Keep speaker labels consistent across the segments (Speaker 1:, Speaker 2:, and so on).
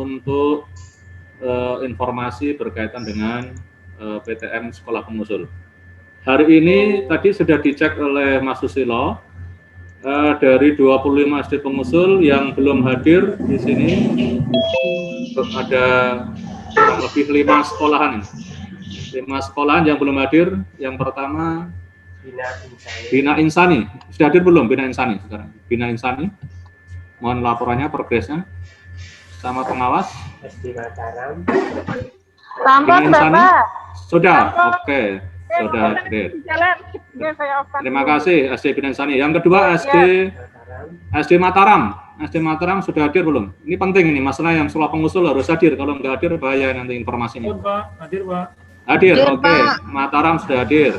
Speaker 1: untuk informasi berkaitan dengan PTM Sekolah Pengusul. Hari ini tadi sudah dicek oleh Mas Susilo, dari 25 SD pengusul yang belum hadir di sini ada kurang lebih 5 sekolahan. 5 sekolahan yang belum hadir. Yang pertama Bina Insani. Sudah hadir belum Bina Insani sekarang? Bina Insani. Mohon laporannya, progresnya sama pengawas.
Speaker 2: SD Mataram.
Speaker 3: Sampun, Bapak.
Speaker 1: Sudah, oke. Sudah hadir. Terima kasih SD Bina Insani. Yang kedua SD Mataram. SD Mataram sudah hadir belum? Ini penting ini, masalah yang sekolah pengusul harus hadir. Kalau nggak hadir bahaya nanti informasinya.
Speaker 4: Hadir, Pak.
Speaker 1: Hadir, oke. Mataram sudah hadir.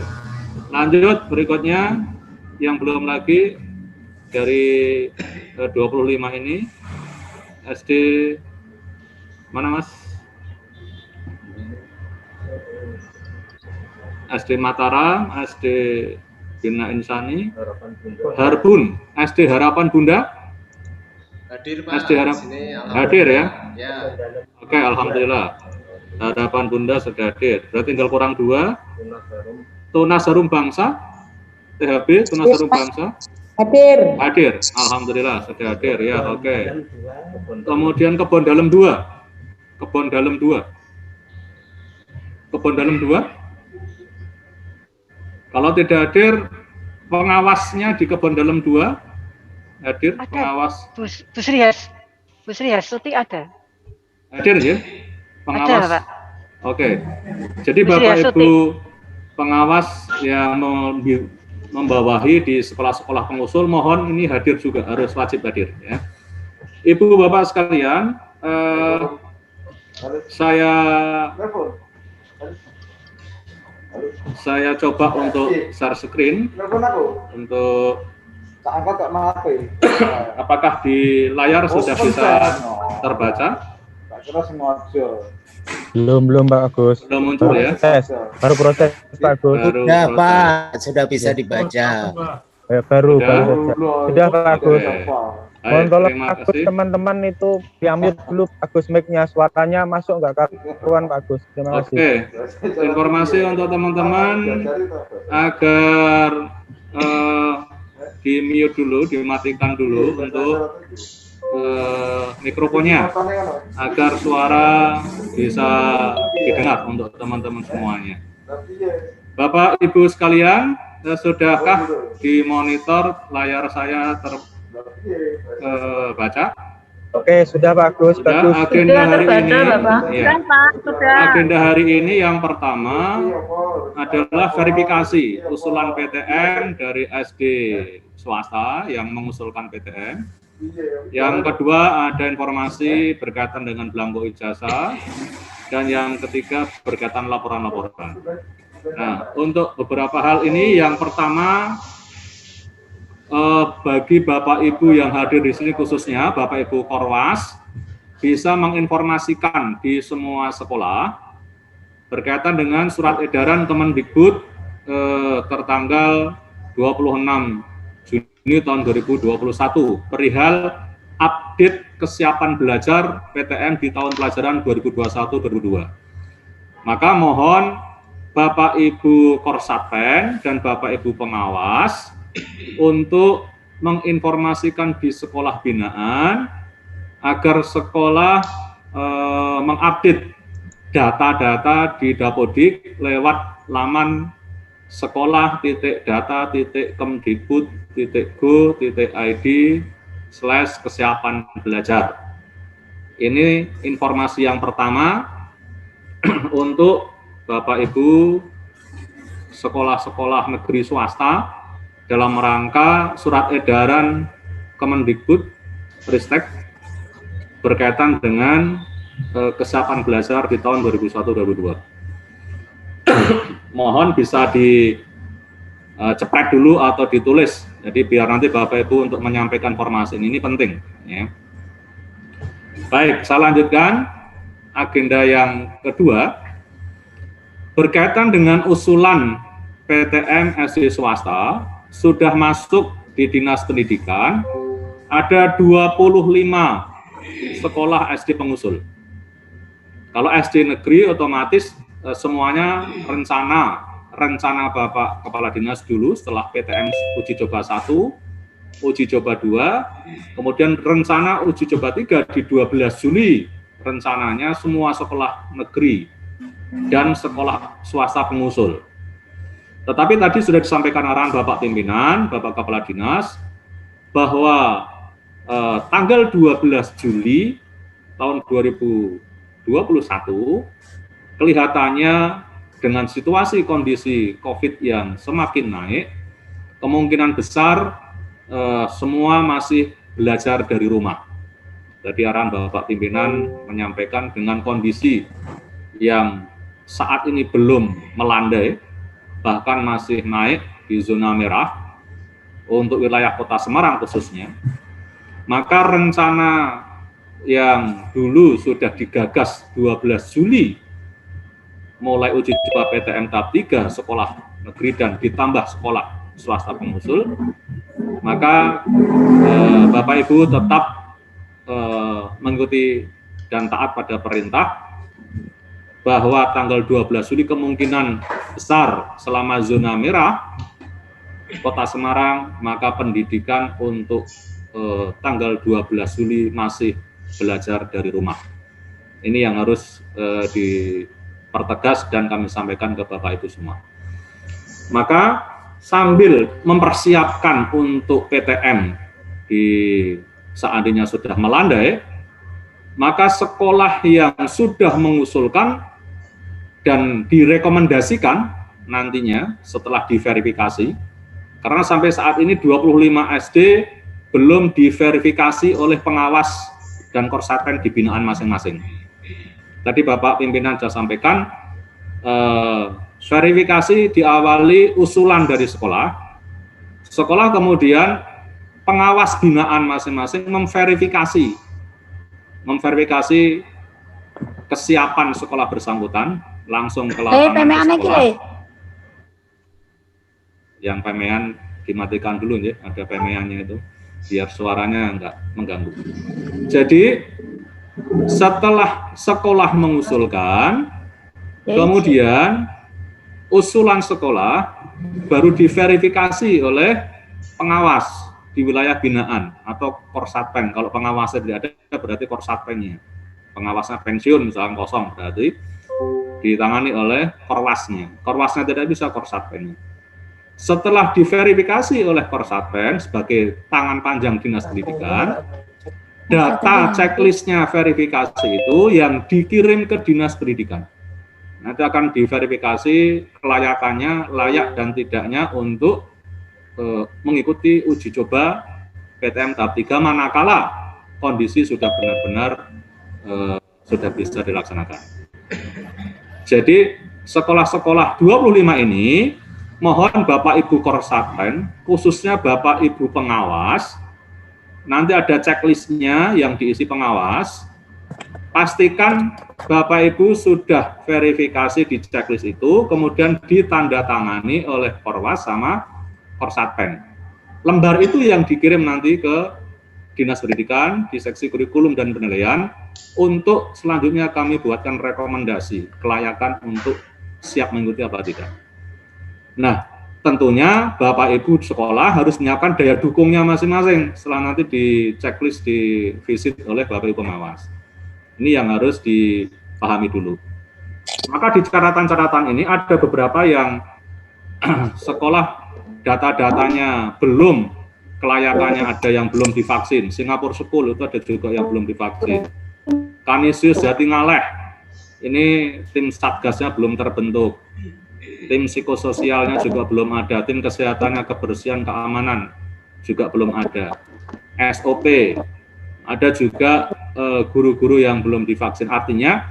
Speaker 1: Lanjut berikutnya yang belum lagi dari 25 ini SD mana Mas? SD Mataram, SD Bina Insani, Harbun, SD Harapan Bunda.
Speaker 5: Hadir Pak.
Speaker 1: SD hadir ya?
Speaker 5: Ya.
Speaker 1: Oke, alhamdulillah. Harapan Bunda sudah hadir. Berarti tinggal kurang 2. Tunas Harum Bangsa, THB Tunas Harum Bangsa. Hadir. Alhamdulillah sudah hadir ya. Oke. Kemudian Kebon Dalem 2. Kebon Dalem 2. Kalau tidak hadir, pengawasnya di Kebon Dalem 2 hadir.
Speaker 3: Ada.
Speaker 1: Pengawas.
Speaker 3: Bu Sri Hastuti ada.
Speaker 1: Hadir ya? Pengawas.
Speaker 3: Ada, Pak.
Speaker 1: Oke. Jadi Bapak Ibu pengawas yang membawahi di sekolah-sekolah pengusul, mohon ini hadir juga, harus wajib hadir ya. Ibu Bapak sekalian, saya coba untuk share screen untuk apakah di layar sudah bisa terbaca?
Speaker 6: Belum Pak Agus.
Speaker 1: Belum muncul ya?
Speaker 6: Baru proses Pak Agus.
Speaker 7: Sudah Pak, sudah bisa dibaca.
Speaker 6: Baru. Sudah Pak Agus. Mohon tolong
Speaker 1: terima
Speaker 6: Agus
Speaker 1: kasih.
Speaker 6: teman-teman itu diambil dulu Agus mic-nya, suaranya masuk nggak karuan Pak Agus. Terima kasih.
Speaker 1: Oke, informasi untuk teman-teman agar di mute dulu, dimatikan dulu untuk mikrofonnya agar suara bisa didengar untuk teman-teman semuanya. Bapak Ibu sekalian, sudahkah di monitor layar saya terbaca?
Speaker 6: Oke, sudah Pak Agus.
Speaker 1: Sudah.
Speaker 6: Bagus.
Speaker 1: Agenda hari ini, ya.
Speaker 3: Sudah.
Speaker 1: Agenda hari ini yang pertama adalah verifikasi usulan PTM dari SD swasta yang mengusulkan PTM. Yang kedua ada informasi berkaitan dengan belangko ijazah, dan yang ketiga berkaitan laporan-laporan. Nah, untuk beberapa hal ini, yang pertama bagi Bapak Ibu yang hadir di sini khususnya Bapak Ibu Korwas bisa menginformasikan di semua sekolah berkaitan dengan surat edaran Kemendikbud tertanggal 26 Juni tahun 2021 perihal update kesiapan belajar PTM di tahun pelajaran 2021-2022. Maka mohon Bapak Ibu Korsatpen dan Bapak Ibu pengawas untuk menginformasikan di sekolah binaan agar sekolah mengupdate data-data di Dapodik lewat laman sekolah.data.kemdikbud.go.id/kesiapan belajar. Ini informasi yang pertama untuk Bapak Ibu sekolah-sekolah negeri swasta dalam rangka surat edaran Kemendikbud Ristek berkaitan dengan kesiapan belajar di tahun 2021-2022. Mohon bisa diceprek dulu atau ditulis, jadi biar nanti Bapak Ibu untuk menyampaikan informasi ini penting ya. Baik, saya lanjutkan agenda yang kedua berkaitan dengan usulan PTM SD swasta sudah masuk di Dinas Pendidikan, ada 25 sekolah SD pengusul. Kalau SD negeri otomatis semuanya rencana Bapak Kepala Dinas dulu setelah PTM uji coba 1, uji coba 2, kemudian rencana uji coba 3 di 12 Juli. Rencananya semua sekolah negeri dan sekolah swasta pengusul. Tetapi tadi sudah disampaikan arahan Bapak Pimpinan, Bapak Kepala Dinas, bahwa tanggal 12 Juli tahun 2021, kelihatannya dengan situasi kondisi COVID yang semakin naik, kemungkinan besar semua masih belajar dari rumah. Jadi arahan Bapak Pimpinan menyampaikan dengan kondisi yang saat ini belum melandai, bahkan masih naik di zona merah untuk wilayah Kota Semarang khususnya, maka rencana yang dulu sudah digagas 12 Juli mulai uji coba PTM tahap 3 sekolah negeri dan ditambah sekolah swasta pengusul, maka Bapak Ibu tetap mengikuti dan taat pada perintah bahwa tanggal 12 Juli kemungkinan besar selama zona merah Kota Semarang, maka pendidikan untuk tanggal 12 Juli masih belajar dari rumah. Ini yang harus dipertegas dan kami sampaikan ke Bapak Ibu semua. Maka sambil mempersiapkan untuk PTM di seandainya sudah melandai, maka sekolah yang sudah mengusulkan dan direkomendasikan nantinya setelah diverifikasi, karena sampai saat ini 25 SD belum diverifikasi oleh pengawas dan Korsatpen di binaan masing-masing. Tadi Bapak Pimpinan sudah sampaikan, verifikasi diawali usulan dari sekolah, sekolah kemudian pengawas binaan masing-masing memverifikasi kesiapan sekolah bersangkutan, langsung ke lapangan sekolah. Yang PME-an dimatikan dulu ya, ada PME-annya itu, biar suaranya enggak mengganggu. Jadi setelah sekolah mengusulkan, kemudian usulan sekolah baru diverifikasi oleh pengawas di wilayah binaan atau Korsatpen. Kalau pengawasnya tidak ada, berarti Korsatpennya. Pengawasnya pensiun misalnya kosong, berarti ditangani oleh Korwasnya. Korwasnya tidak bisa, Korsatpennya. Setelah diverifikasi oleh Korsatpen sebagai tangan panjang Dinas Pendidikan, data checklistnya verifikasi itu yang dikirim ke Dinas Pendidikan. Nanti akan diverifikasi kelayakannya, layak dan tidaknya untuk mengikuti uji coba PTM tahap 3 manakala kondisi sudah benar-benar sudah bisa dilaksanakan. Jadi sekolah-sekolah 25 ini mohon Bapak Ibu Korsatpen, khususnya Bapak Ibu pengawas, nanti ada checklistnya yang diisi pengawas, pastikan Bapak Ibu sudah verifikasi di checklist itu, kemudian ditandatangani oleh Korwas sama Korsatpen. Lembar itu yang dikirim nanti ke Dinas Pendidikan di seksi kurikulum dan penilaian untuk selanjutnya kami buatkan rekomendasi kelayakan untuk siap mengikuti apa tidak. Nah, tentunya Bapak Ibu sekolah harus menyiapkan daya dukungnya masing-masing setelah nanti di checklist di visit oleh Bapak Ibu pengawas. Ini yang harus dipahami dulu. Maka di catatan-catatan ini ada beberapa yang sekolah data-datanya belum, kelayakannya ada yang belum divaksin. Singapura School itu ada juga yang belum divaksin. Kanisius Jatingaleh, ini tim satgasnya belum terbentuk. Tim psikososialnya juga belum ada. Tim kesehatannya, kebersihan, keamanan juga belum ada. SOP, ada juga guru-guru yang belum divaksin. Artinya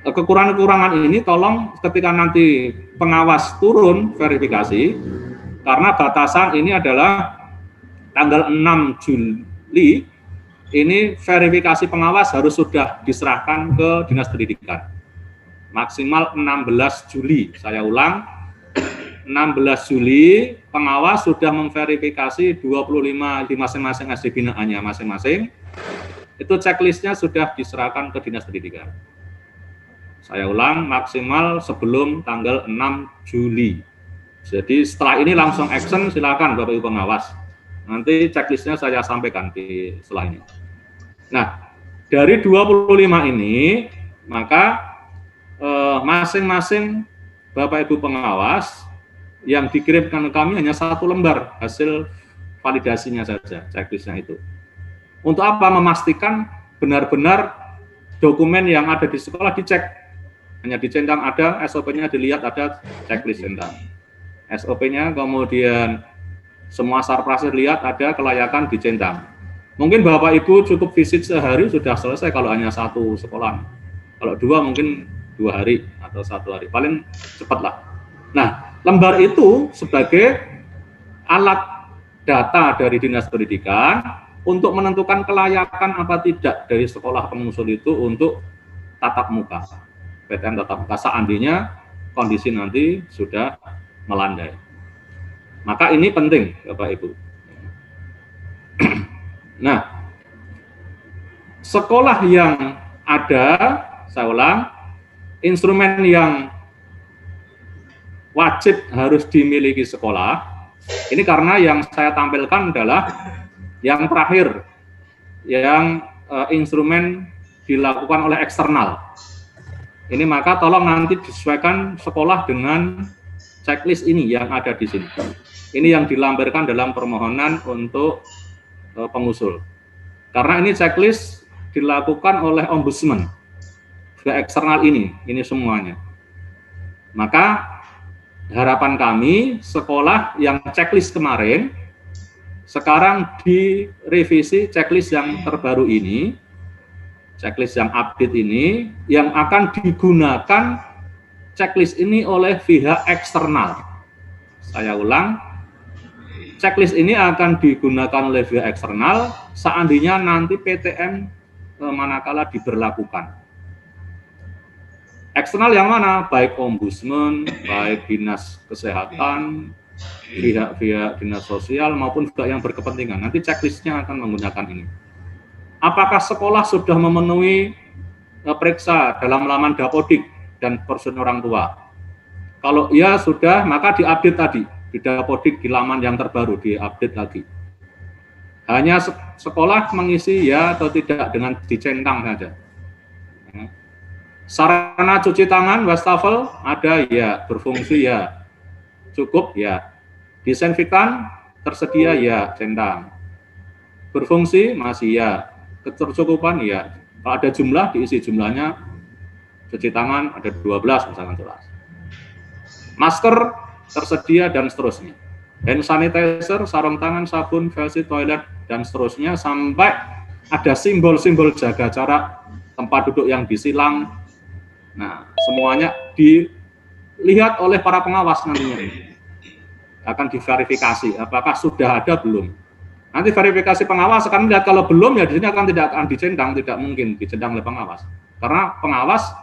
Speaker 1: kekurangan-kekurangan ini tolong ketika nanti pengawas turun verifikasi, karena batasan ini adalah tanggal 6 Juli, ini verifikasi pengawas harus sudah diserahkan ke Dinas Pendidikan. Maksimal 16 Juli, saya ulang, 16 Juli pengawas sudah memverifikasi 25 di masing-masing SD binaannya masing-masing, itu checklistnya sudah diserahkan ke Dinas Pendidikan. Saya ulang, maksimal sebelum tanggal 6 Juli. Jadi setelah ini langsung action, silakan Bapak Ibu pengawas. Nanti checklistnya saya sampaikan di setelah ini. Nah, dari 25 ini, maka masing-masing Bapak Ibu pengawas yang dikirimkan ke kami hanya 1 lembar hasil validasinya saja, checklistnya itu. Untuk apa? Memastikan benar-benar dokumen yang ada di sekolah dicek. Hanya dicentang ada, SOP-nya dilihat ada, checklist centang. SOP-nya kemudian semua sarprase dilihat ada, kelayakan dicentang. Mungkin Bapak Ibu cukup visit sehari sudah selesai kalau hanya 1 sekolah. Kalau 2 mungkin 2 hari atau 1 hari, paling cepat lah. Nah, lembar itu sebagai alat data dari Dinas Pendidikan untuk menentukan kelayakan apa tidak dari sekolah pengusul itu untuk tatap muka. PTM tatap muka seandainya kondisi nanti sudah melandai. Maka ini penting Bapak Ibu. Nah, sekolah yang ada, saya ulang, instrumen yang wajib harus dimiliki sekolah, ini karena yang saya tampilkan adalah yang terakhir, yang instrumen dilakukan oleh eksternal. Ini maka tolong nanti disesuaikan sekolah dengan checklist ini yang ada di sini. Ini yang dilampirkan dalam permohonan untuk pengusul. Karena ini checklist dilakukan oleh ombudsman. Ke eksternal ini semuanya. Maka harapan kami sekolah yang checklist kemarin sekarang direvisi checklist yang terbaru ini, checklist yang update ini, yang akan digunakan checklist ini oleh pihak eksternal. Saya ulang, checklist ini akan digunakan oleh pihak eksternal seandainya nanti PTM manakala diberlakukan. Eksternal yang mana? Baik ombudsman, baik dinas kesehatan, pihak-pihak dinas sosial maupun juga yang berkepentingan. Nanti checklistnya akan menggunakan ini. Apakah sekolah sudah memenuhi periksa dalam laman Dapodik dan persetujuan orang tua? Kalau iya sudah, maka diupdate tadi di Dapodik di laman yang terbaru, diupdate lagi. Hanya sekolah mengisi ya atau tidak dengan dicentang saja. Sarana cuci tangan, wastafel ada ya, berfungsi ya, cukup ya. Disinfektan tersedia ya, centang. Berfungsi masih ya. Ketercukupan ya, kalau ada jumlah diisi jumlahnya, cuci tangan ada 12 misalkan jelas. Masker tersedia dan seterusnya. Hand sanitizer, sarung tangan, sabun, versi toilet dan seterusnya sampai ada simbol-simbol jaga jarak, tempat duduk yang disilang. Nah, semuanya dilihat oleh para pengawas nantinya. Akan diverifikasi apakah sudah ada belum. Nanti verifikasi pengawas akan melihat kalau belum ya di sini tidak akan dicentang, tidak mungkin dicentang oleh pengawas. Karena pengawas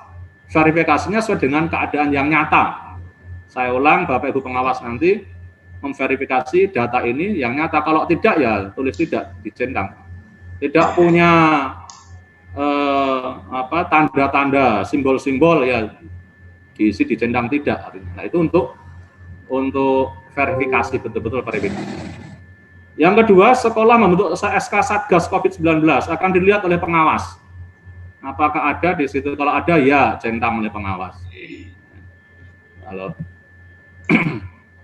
Speaker 1: verifikasinya sesuai dengan keadaan yang nyata. Saya ulang, Bapak Ibu pengawas nanti memverifikasi data ini yang nyata. Kalau tidak ya tulis tidak, dicentang. Tidak punya tanda-tanda, simbol-simbol ya diisi dicentang tidak. Nah itu untuk verifikasi, betul-betul verifikasi. Yang kedua, sekolah membentuk SK Satgas COVID-19 akan dilihat oleh pengawas. Apakah ada di situ? Kalau ada, ya centang oleh pengawas.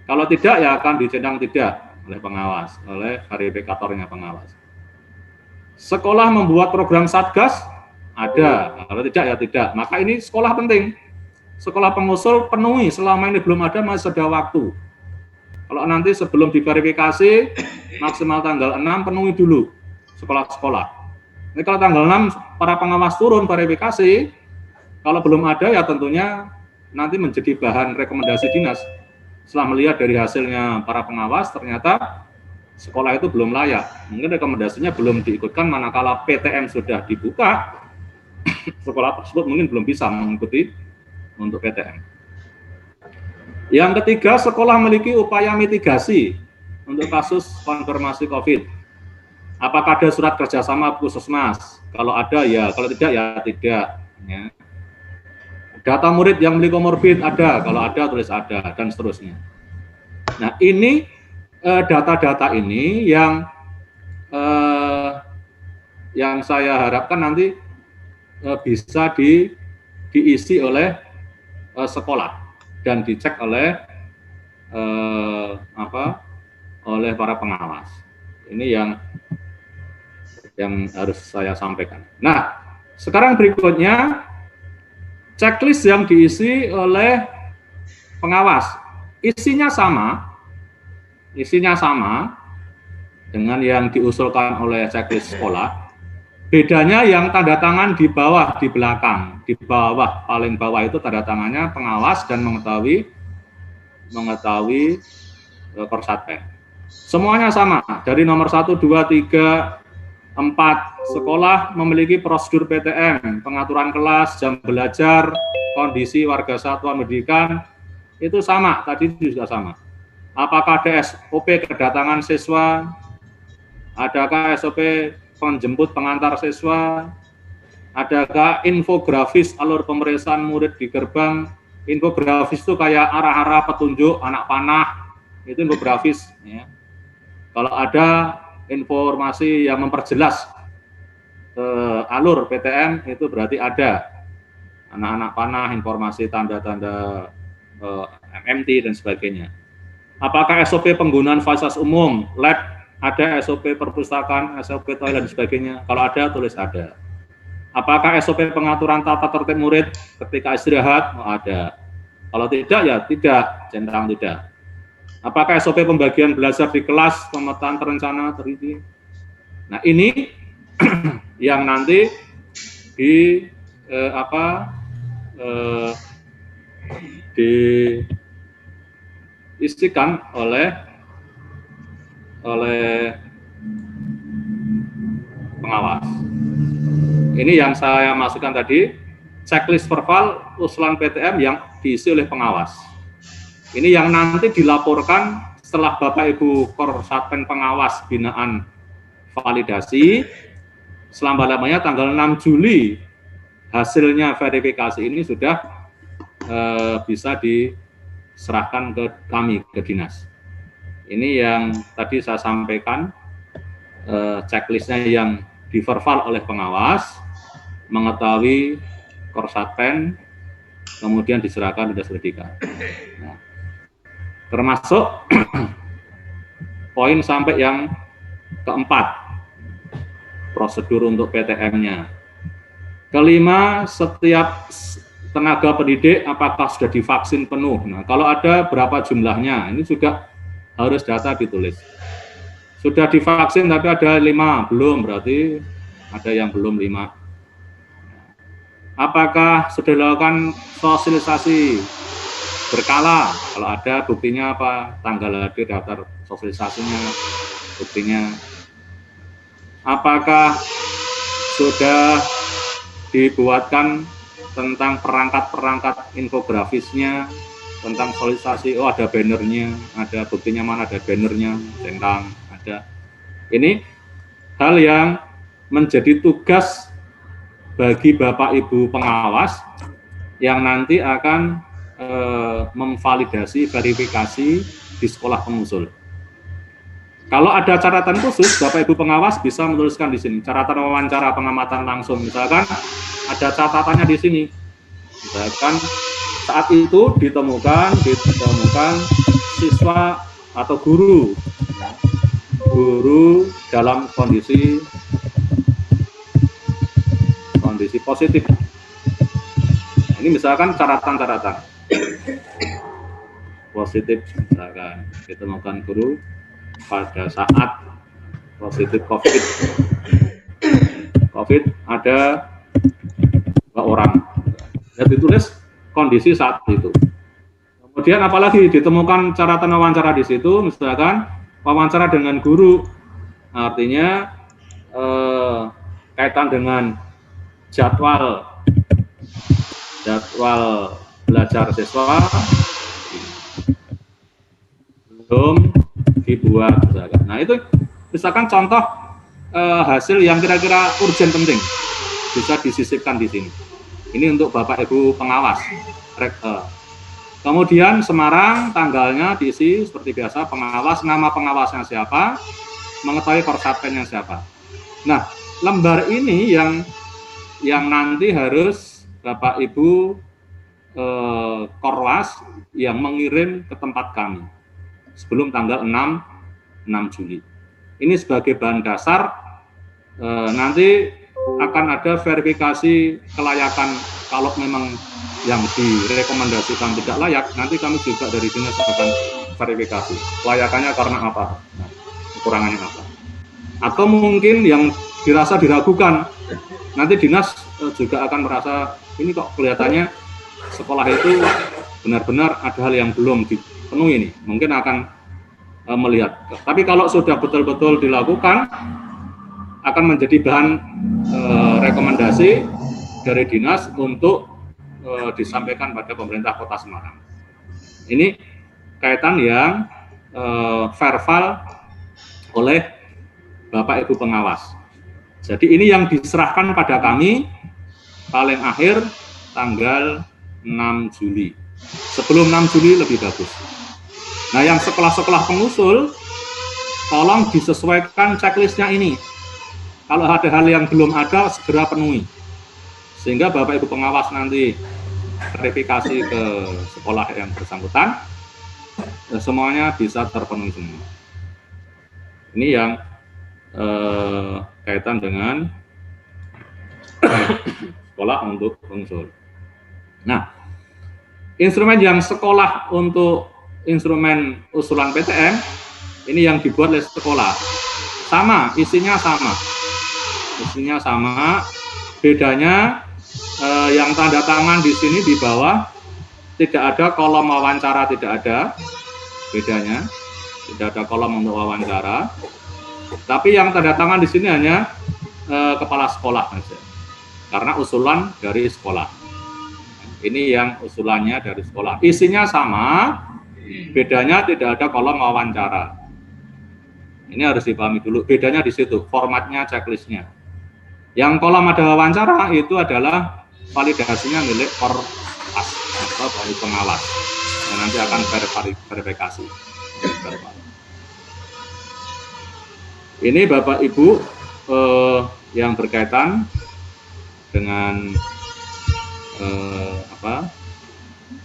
Speaker 1: Kalau tidak, ya akan dicentang tidak oleh pengawas, oleh verifikatornya pengawas. Sekolah membuat program Satgas, ada. Kalau tidak, ya tidak. Maka ini sekolah penting. Sekolah pengusul penuhi, selama ini belum ada, masih ada waktu. Kalau nanti sebelum diverifikasi, maksimal tanggal 6 penuhi dulu sekolah-sekolah. Ini kalau tanggal 6 para pengawas turun verifikasi, kalau belum ada ya tentunya nanti menjadi bahan rekomendasi dinas. Setelah melihat dari hasilnya para pengawas, ternyata sekolah itu belum layak. Mungkin rekomendasinya belum diikutkan, manakala PTM sudah dibuka, sekolah tersebut mungkin belum bisa mengikuti untuk PTM. Yang ketiga, sekolah memiliki upaya mitigasi untuk kasus konfirmasi COVID. Apakah ada surat kerjasama Puskesmas? Kalau ada ya, kalau tidak ya tidak. Ya. Data murid yang memiliki komorbid ada, kalau ada tulis ada, dan seterusnya. Nah, ini data-data ini yang saya harapkan nanti bisa diisi oleh sekolah dan dicek oleh oleh para pengawas. Ini yang harus saya sampaikan. Nah, sekarang berikutnya checklist yang diisi oleh pengawas. Isinya sama dengan yang diusulkan oleh checklist sekolah. Bedanya yang tanda tangan di bawah, di belakang. Di bawah, paling bawah itu tanda tangannya pengawas dan mengetahui Korsatpen. Semuanya sama, dari nomor 1, 2, 3, 4. Sekolah memiliki prosedur PTM, pengaturan kelas, jam belajar, kondisi warga satuan pendidikan, itu sama, tadi juga sama. Apakah ada SOP kedatangan siswa, adakah SOP penjemput pengantar siswa, adakah infografis alur pemeriksaan murid di gerbang. Infografis itu kayak arah-arah petunjuk anak panah, itu infografis. Ya. Kalau ada informasi yang memperjelas alur PTM, itu berarti ada anak-anak panah, informasi tanda-tanda MMT dan sebagainya. Apakah SOP penggunaan fasilitas umum, lab, ada SOP perpustakaan, SOP toilet dan sebagainya? Kalau ada, tulis ada. Apakah SOP pengaturan tata tertib murid ketika istirahat? Ada. Kalau tidak, ya tidak, centang tidak. Apakah SOP pembagian belajar di kelas, pemetaan terencana, terisi? Nah, ini yang nanti diisikan oleh pengawas. Ini yang saya masukkan tadi, checklist verbal usulan PTM yang diisi oleh pengawas. Ini yang nanti dilaporkan setelah Bapak Ibu Korsatpen pengawas binaan validasi, selama-lamanya tanggal 6 Juli hasilnya verifikasi ini sudah bisa diserahkan ke kami, ke dinas. Ini yang tadi saya sampaikan, checklistnya yang diverval oleh pengawas, mengetahui Korsatpen, kemudian diserahkan dinas pendidikan. Nah, termasuk poin sampai yang keempat, prosedur untuk PTM-nya. Kelima, setiap tenaga pendidik apakah sudah divaksin penuh. Nah, kalau ada berapa jumlahnya, ini juga harus data ditulis. Sudah divaksin tapi ada 5, belum, berarti ada yang belum 5. Apakah sudah dilakukan sosialisasi berkala? Kalau ada, buktinya apa? Tanggal hadir, daftar sosialisasinya, buktinya. Apakah sudah dibuatkan tentang perangkat-perangkat infografisnya, tentang sosialisasi? Oh, ada bannernya, ada buktinya, mana ada bannernya, centang, ada. Ini hal yang menjadi tugas bagi Bapak Ibu pengawas yang nanti akan memvalidasi, verifikasi di sekolah pengusul. Kalau ada catatan khusus, Bapak Ibu pengawas bisa menuliskan di sini, catatan wawancara pengamatan langsung. Misalkan ada catatannya di sini. Misalkan saat itu ditemukan siswa atau guru dalam kondisi positif. Ini misalkan catatan positif, misalkan ditemukan guru pada saat positif COVID ada 2 orang. Ya, ditulis kondisi saat itu. Kemudian apalagi ditemukan catatan wawancara di situ, misalkan wawancara dengan guru, artinya kaitan dengan jadwal belajar siswa belum dibuat, misalkan. Nah, itu misalkan contoh hasil yang kira-kira urgent penting bisa disisipkan di sini. Ini untuk Bapak Ibu pengawas. Kemudian Semarang, tanggalnya diisi seperti biasa, pengawas, nama pengawasnya siapa, mengetahui korsaptennya siapa. Nah, lembar ini yang nanti harus Bapak Ibu Korwas yang mengirim ke tempat kami sebelum tanggal 6 Juli. Ini sebagai bahan dasar, nanti akan ada verifikasi kelayakan. Kalau memang yang direkomendasikan tidak layak, nanti kami juga dari dinas akan verifikasi kelayakannya karena apa, kekurangannya apa. Atau mungkin yang dirasa diragukan, nanti dinas juga akan merasa ini kok kelihatannya sekolah itu benar-benar ada hal yang belum dipenuhi nih, mungkin akan melihat. Tapi kalau sudah betul-betul dilakukan, akan menjadi bahan rekomendasi dari dinas untuk disampaikan pada pemerintah Kota Semarang. Ini kaitan yang verbal oleh Bapak Ibu pengawas. Jadi ini yang diserahkan pada kami paling akhir tanggal 6 Juli. Sebelum 6 Juli lebih bagus. Nah, yang sekolah-sekolah pengusul, tolong disesuaikan checklistnya ini. Kalau ada hal yang belum ada, segera penuhi. Sehingga Bapak Ibu pengawas nanti verifikasi ke sekolah yang bersangkutan, semuanya bisa terpenuhi semua. Ini yang kaitan dengan sekolah untuk pengusul. Nah, instrumen yang sekolah untuk instrumen usulan PTM, ini yang dibuat oleh sekolah. Sama, isinya sama. Bedanya yang tanda tangan di sini di bawah tidak ada kolom wawancara, tidak ada. Bedanya tidak ada kolom untuk wawancara. Tapi yang tanda tangan di sini hanya kepala sekolah saja. Karena usulan dari sekolah. Ini yang usulannya dari sekolah. Isinya sama, bedanya tidak ada kolom wawancara. Ini harus dipahami dulu. Bedanya di situ, formatnya, checklistnya. Yang kolom ada wawancara itu adalah validasinya milik Korwas atau dari pengawas. Dan nanti akan verifikasi. Ini Bapak Ibu yang berkaitan dengan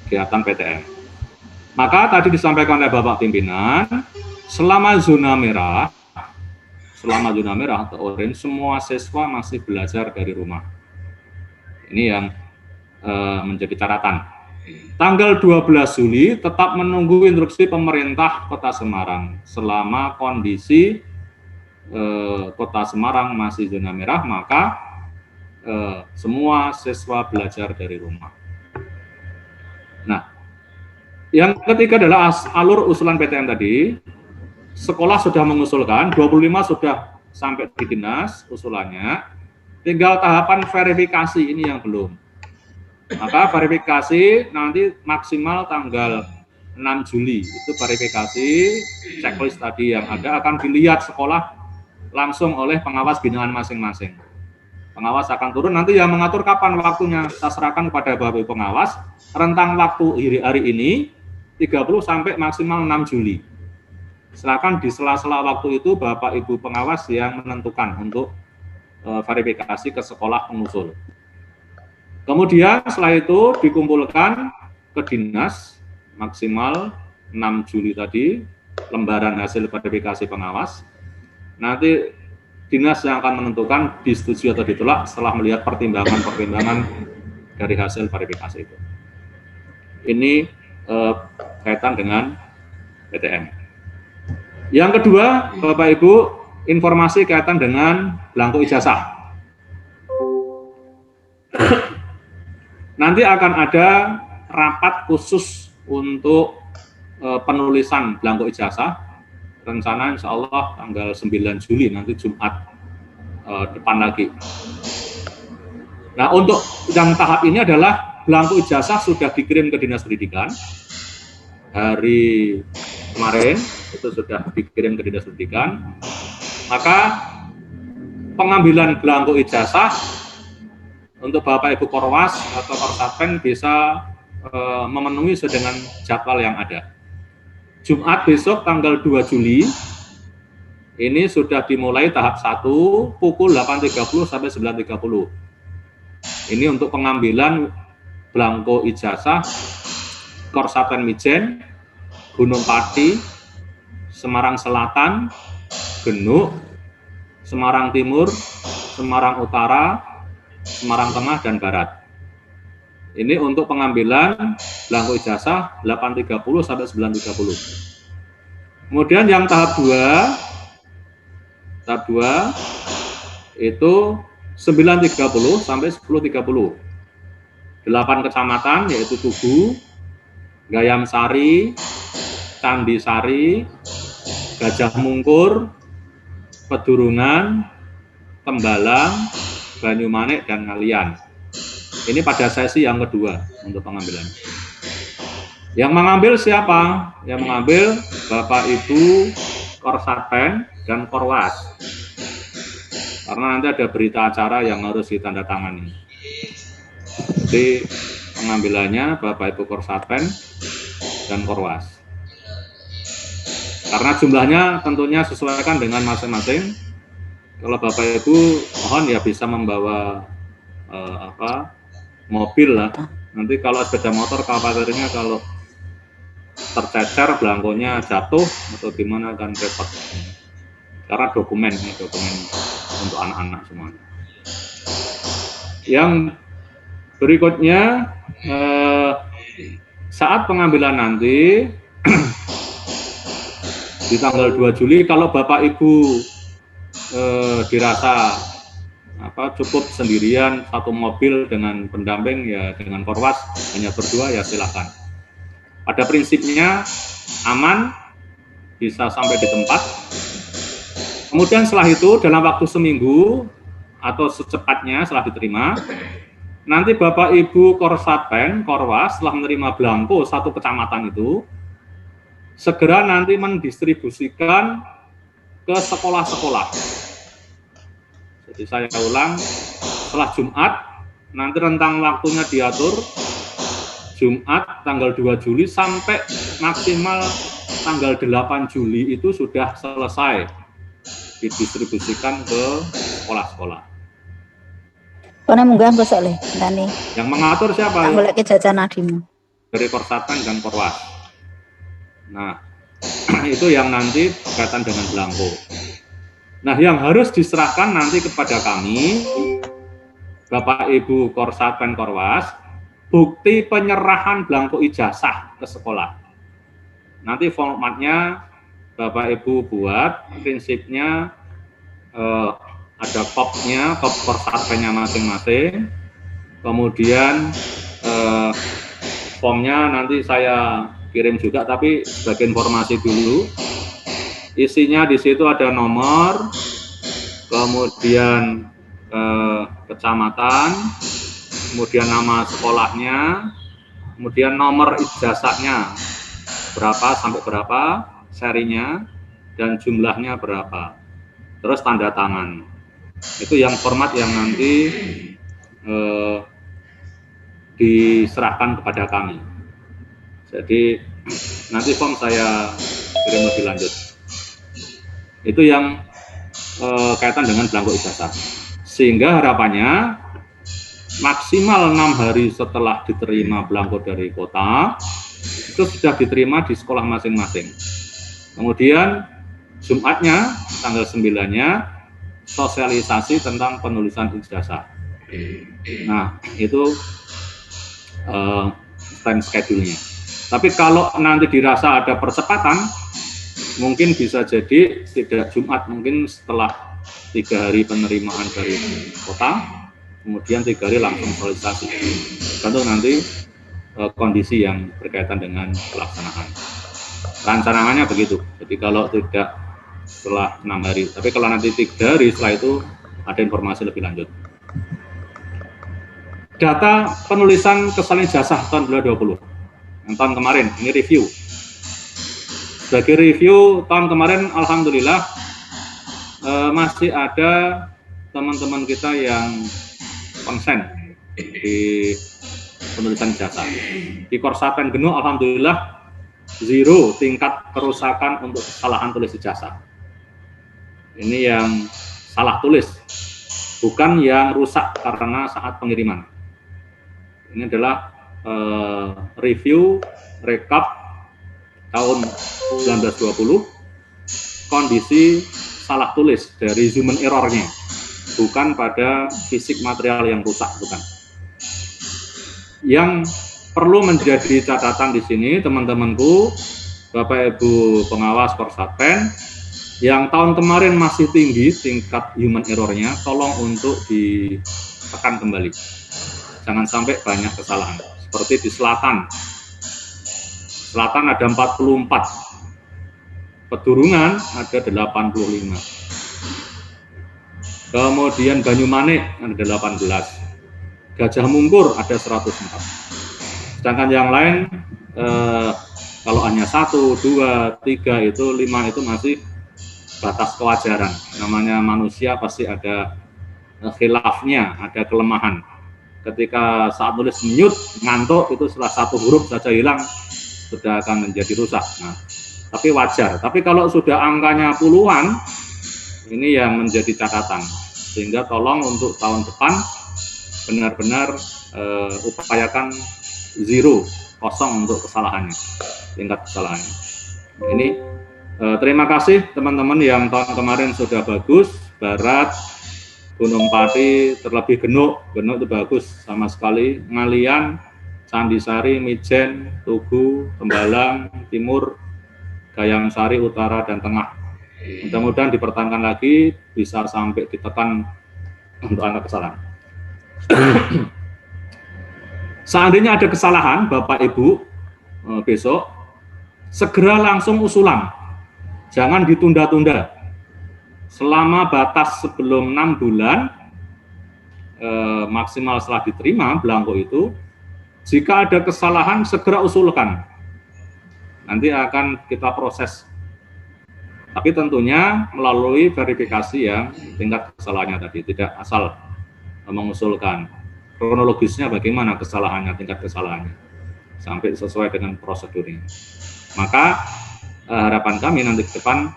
Speaker 1: kegiatan PTM. Maka tadi disampaikan oleh Bapak Pimpinan, selama zona merah atau orange, semua siswa masih belajar dari rumah. Ini yang menjadi catatan. Tanggal 12 Juli tetap menunggu instruksi pemerintah Kota Semarang. Selama kondisi Kota Semarang masih zona merah, maka semua siswa belajar dari rumah. Nah, yang ketiga adalah alur usulan PTM tadi. Sekolah sudah mengusulkan, 25 sudah sampai di dinas usulannya, tinggal tahapan verifikasi ini yang belum. Maka verifikasi nanti maksimal tanggal 6 Juli, itu verifikasi checklist tadi yang ada akan dilihat sekolah langsung oleh pengawas binaan masing-masing. Pengawas akan turun, nanti yang mengatur kapan waktunya, kita serahkan kepada Bapak Ibu pengawas, rentang waktu hari ini 30 sampai maksimal 6 Juli. Silakan di sela-sela waktu itu Bapak Ibu pengawas yang menentukan untuk verifikasi ke sekolah pengusul. Kemudian setelah itu dikumpulkan ke dinas maksimal 6 Juli tadi, lembaran hasil verifikasi pengawas. Nanti dinas yang akan menentukan disetujui atau ditolak setelah melihat pertimbangan-pertimbangan dari hasil verifikasi itu. Ini kaitan dengan PTM. Yang kedua, Bapak Ibu, informasi kaitan dengan belangko ijazah. Nanti akan ada rapat khusus untuk penulisan belangko ijazah. Rencana insya Allah tanggal 9 Juli, nanti Jumat depan lagi. Nah, untuk yang tahap ini adalah belangko ijazah sudah dikirim ke Dinas Pendidikan. Hari kemarin itu sudah dikirim ke Dinas Pendidikan. Maka pengambilan belangko ijazah untuk Bapak Ibu Korwas atau Korsatpen bisa memenuhi sesuai dengan jadwal yang ada. Jumat besok tanggal 2 Juli ini sudah dimulai tahap 1 pukul 8.30 sampai 9.30. Ini untuk pengambilan belangko ijazah Korsatpen Mijen, Gunung Pati, Semarang Selatan, Genuk, Semarang Timur, Semarang Utara, Semarang Tengah, dan Barat. Ini untuk pengambilan belangko ijazah 8.30 sampai 9.30. Kemudian yang tahap 2 itu 9.30 sampai 10.30. 8 kecamatan yaitu Tugu, Gayam Sari, Candi Sari, Gajah Mungkur, Pedurungan, Tembalang, Banyumanik, dan Ngalian. Ini pada sesi yang kedua untuk pengambilan. Yang mengambil siapa? Yang mengambil Bapak Ibu Korsatpen dan Korwas. Karena nanti ada berita acara yang harus ditandatangani. Jadi pengambilannya Bapak Ibu Korsatpen dan Korwas. Karena jumlahnya tentunya sesuaikan dengan masing-masing. Kalau Bapak Ibu mohon ya bisa membawa mobil lah. Nanti kalau sepeda motor khawatirnya kalau tercecer belangkonya jatuh atau gimana kan repot. Karena dokumen untuk anak-anak semuanya. Yang berikutnya saat pengambilan nanti di tanggal 2 Juli kalau Bapak Ibu dirasa cukup sendirian satu mobil dengan pendamping ya dengan Korwas hanya berdua ya silakan. Pada prinsipnya aman bisa sampai di tempat. Kemudian setelah itu dalam waktu seminggu atau secepatnya setelah diterima nanti Bapak Ibu Korsatpen Korwas setelah menerima belangko satu kecamatan itu segera nanti mendistribusikan ke sekolah-sekolah. Jadi saya ulang, setelah Jumat, nanti rentang waktunya diatur, Jumat tanggal 2 Juli sampai maksimal tanggal 8 Juli itu sudah selesai didistribusikan ke sekolah-sekolah.
Speaker 2: Karena munggah besok le, tani.
Speaker 1: Yang mengatur siapa?
Speaker 2: Mulai ke jajan adimu.
Speaker 1: Dari Korsatpen dan Korwas. Nah, itu yang nanti berkaitan dengan belangko. Nah, yang harus diserahkan nanti kepada kami, Bapak Ibu Korsatpen Korwas, bukti penyerahan belangko ijazah ke sekolah. Nanti formatnya Bapak Ibu buat, prinsipnya ada kopnya, kop Korsatpennya masing-masing. Kemudian formnya nanti saya kirim juga, tapi sebagai informasi dulu. Isinya di situ ada nomor, kemudian kecamatan, kemudian nama sekolahnya, kemudian nomor ijazahnya berapa sampai berapa, serinya, dan jumlahnya berapa. Terus tanda tangan. Itu yang format yang nanti diserahkan kepada kami. Jadi nanti form saya kirim lebih lanjut. Itu yang kaitan dengan belangko ijazah. Sehingga harapannya maksimal 6 hari setelah diterima belangko dari kota itu sudah diterima di sekolah masing-masing. Kemudian Jumatnya tanggal 9-nya sosialisasi tentang penulisan ijazah. Nah, itu time schedule-nya. Tapi kalau nanti dirasa ada percepatan, mungkin bisa jadi tidak Jumat, mungkin setelah 3 hari penerimaan dari kota, kemudian 3 hari langsung sosialisasi. Tentu nanti kondisi yang berkaitan dengan pelaksanaan. Rencananya begitu. Jadi kalau tidak setelah 6 hari, tapi kalau nanti 3 hari setelah itu ada informasi lebih lanjut. Data penulisan kesalahan ijazah tahun 2020 yang tahun kemarin, ini review. Sebagai review tahun kemarin, alhamdulillah masih ada teman-teman kita yang konsen di penulisan ijazah. Di Korsatpen Genuk alhamdulillah 0 tingkat kerusakan untuk kesalahan tulis ijazah. Ini yang salah tulis, bukan yang rusak karena saat pengiriman. Ini adalah review rekap tahun 1920, kondisi salah tulis dari human error-nya, bukan pada fisik material yang rusak, bukan. Yang perlu menjadi catatan di sini, teman-temanku, Bapak Ibu pengawas Korsatpen, yang tahun kemarin masih tinggi tingkat human error-nya, tolong untuk ditekan kembali. Jangan sampai banyak kesalahan. Seperti di selatan. Selatan ada 44. Pedurungan ada 85. Kemudian Banyumanik ada 18. Gajah Mungkur ada 104. Sedangkan yang lain, kalau hanya 1, 2, 3, itu 5 itu masih batas kewajaran. Namanya manusia pasti ada khilafnya, ada kelemahan. Ketika saat nulis nyut, ngantuk, itu setelah 1 huruf saja hilang, sudah akan menjadi rusak. Nah, tapi wajar. Tapi kalau sudah angkanya puluhan, ini yang menjadi catatan. Sehingga tolong untuk tahun depan benar-benar upayakan 0, kosong untuk kesalahannya, tingkat kesalahannya. Ini terima kasih teman-teman yang tahun kemarin sudah bagus. Barat, Gunung Pati, terlebih Genuk itu bagus sama sekali. Ngalian, Candisari, Mijen, Tugu, Tembalang, Timur, Gayam Sari, Utara, dan Tengah. Mudah-mudahan dipertahankan lagi, bisa sampai ditekan untuk angka kesalahan. Seandainya ada kesalahan, Bapak Ibu, besok, segera langsung usulan. Jangan ditunda-tunda. Selama batas sebelum 6 bulan, maksimal setelah diterima belangko itu, jika ada kesalahan segera usulkan. Nanti akan kita proses. Tapi tentunya melalui verifikasi yang tingkat kesalahannya tadi, tidak asal mengusulkan. Kronologisnya bagaimana kesalahannya, tingkat kesalahannya, sampai sesuai dengan prosedurnya. Maka harapan kami nanti ke depan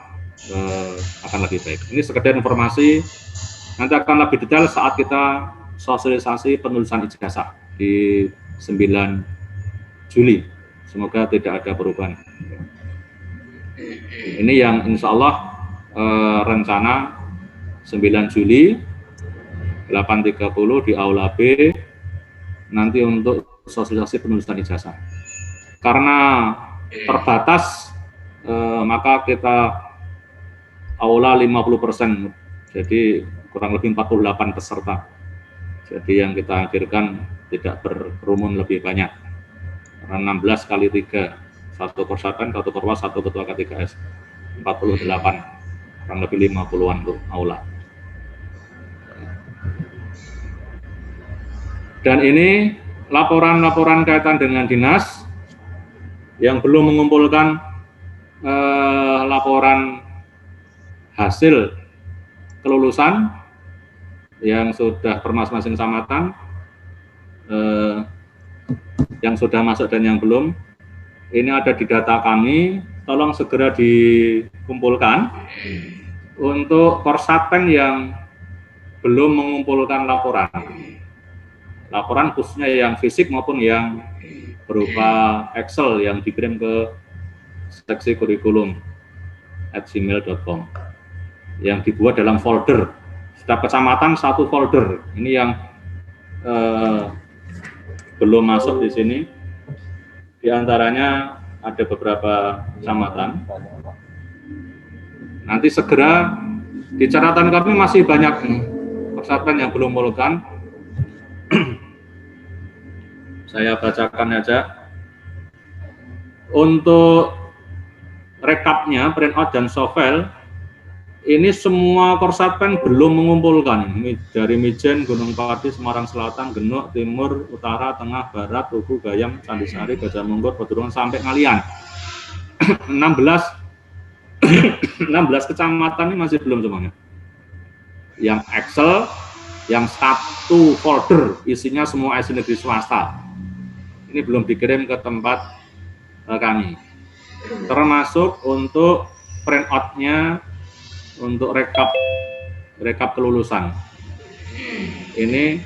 Speaker 1: akan lebih baik. Ini sekedar informasi, nanti akan lebih detail saat kita sosialisasi penulisan ijazah di 9 Juli. Semoga tidak ada perubahan. Ini yang insya Allah rencana 9 Juli 8.30 di Aula B, nanti untuk sosialisasi penulisan ijazah. Karena terbatas, maka kita aula 50%, jadi kurang lebih 48 peserta. Jadi yang kita hadirkan tidak berkerumun lebih banyak. Karena 16 kali 3, 1 Korsatpen, 1 Korwas, 1 ketua K3S, 48, kurang lebih 50-an untuk aula. Dan ini laporan-laporan kaitan dengan dinas yang belum mengumpulkan laporan hasil kelulusan yang sudah per masing-masing kecamatan, yang sudah masuk dan yang belum. Ini ada di data kami, tolong segera dikumpulkan. Untuk Korsatpen yang belum mengumpulkan laporan khususnya yang fisik maupun yang berupa Excel yang dikirim ke seksi kurikulum @gmail.com yang dibuat dalam folder. Setiap kecamatan 1 folder. Ini yang belum masuk di sini. Di antaranya ada beberapa kecamatan. Nanti segera di catatan kami masih banyak Korsatpen yang belum mengumpulkan. Saya bacakan aja. Untuk rekapnya, printout dan softfile, ini semua Korsatpen belum mengumpulkan. Ini dari Mijen, Gunung Pati, Semarang Selatan, Genuk, Timur, Utara, Tengah, Barat, Tugu, Gayam, Candisari, Gajah Mungkur, Pedurungan, sampai Ngalian. 16 kecamatan ini masih belum semuanya. Yang Excel yang satu folder isinya semua SD negeri swasta. Ini belum dikirim ke tempat kami. Termasuk untuk printout-nya untuk rekap kelulusan. Ini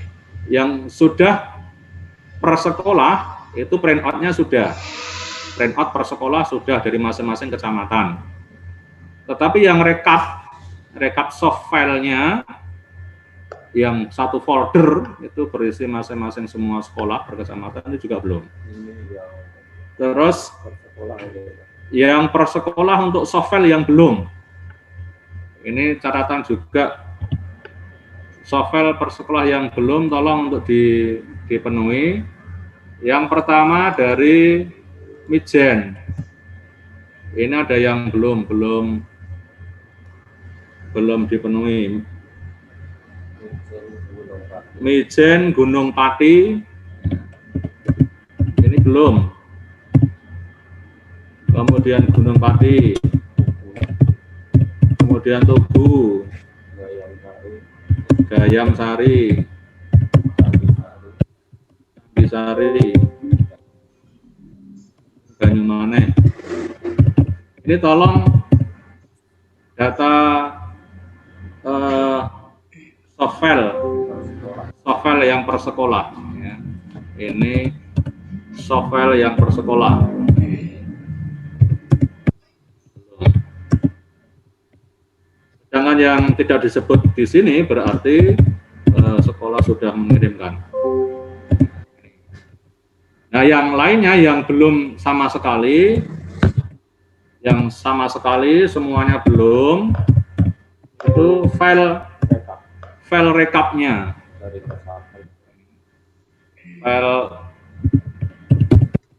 Speaker 1: yang sudah per sekolah itu printout-nya sudah. Printout per sekolah sudah dari masing-masing kecamatan. Tetapi yang rekap soft file-nya yang satu folder itu berisi masing-masing semua sekolah per kecamatan itu juga belum. Terus yang per sekolah untuk soft file yang belum. Ini catatan juga soft file per sekolah yang belum tolong untuk dipenuhi. Yang pertama dari Mijen. Ini ada yang belum dipenuhi. Mijen Gunung Pati ini belum. Kemudian Gunung Pati, kemudian Tugu, Gayam Sari, Sari, Banyumanek. Ini tolong data soft file yang per sekolah. Ya. Ini soft file yang per sekolah. Sedangkan yang tidak disebut di sini berarti sekolah sudah mengirimkan. Nah, yang lainnya yang belum sama sekali, semuanya belum, itu file rekapnya.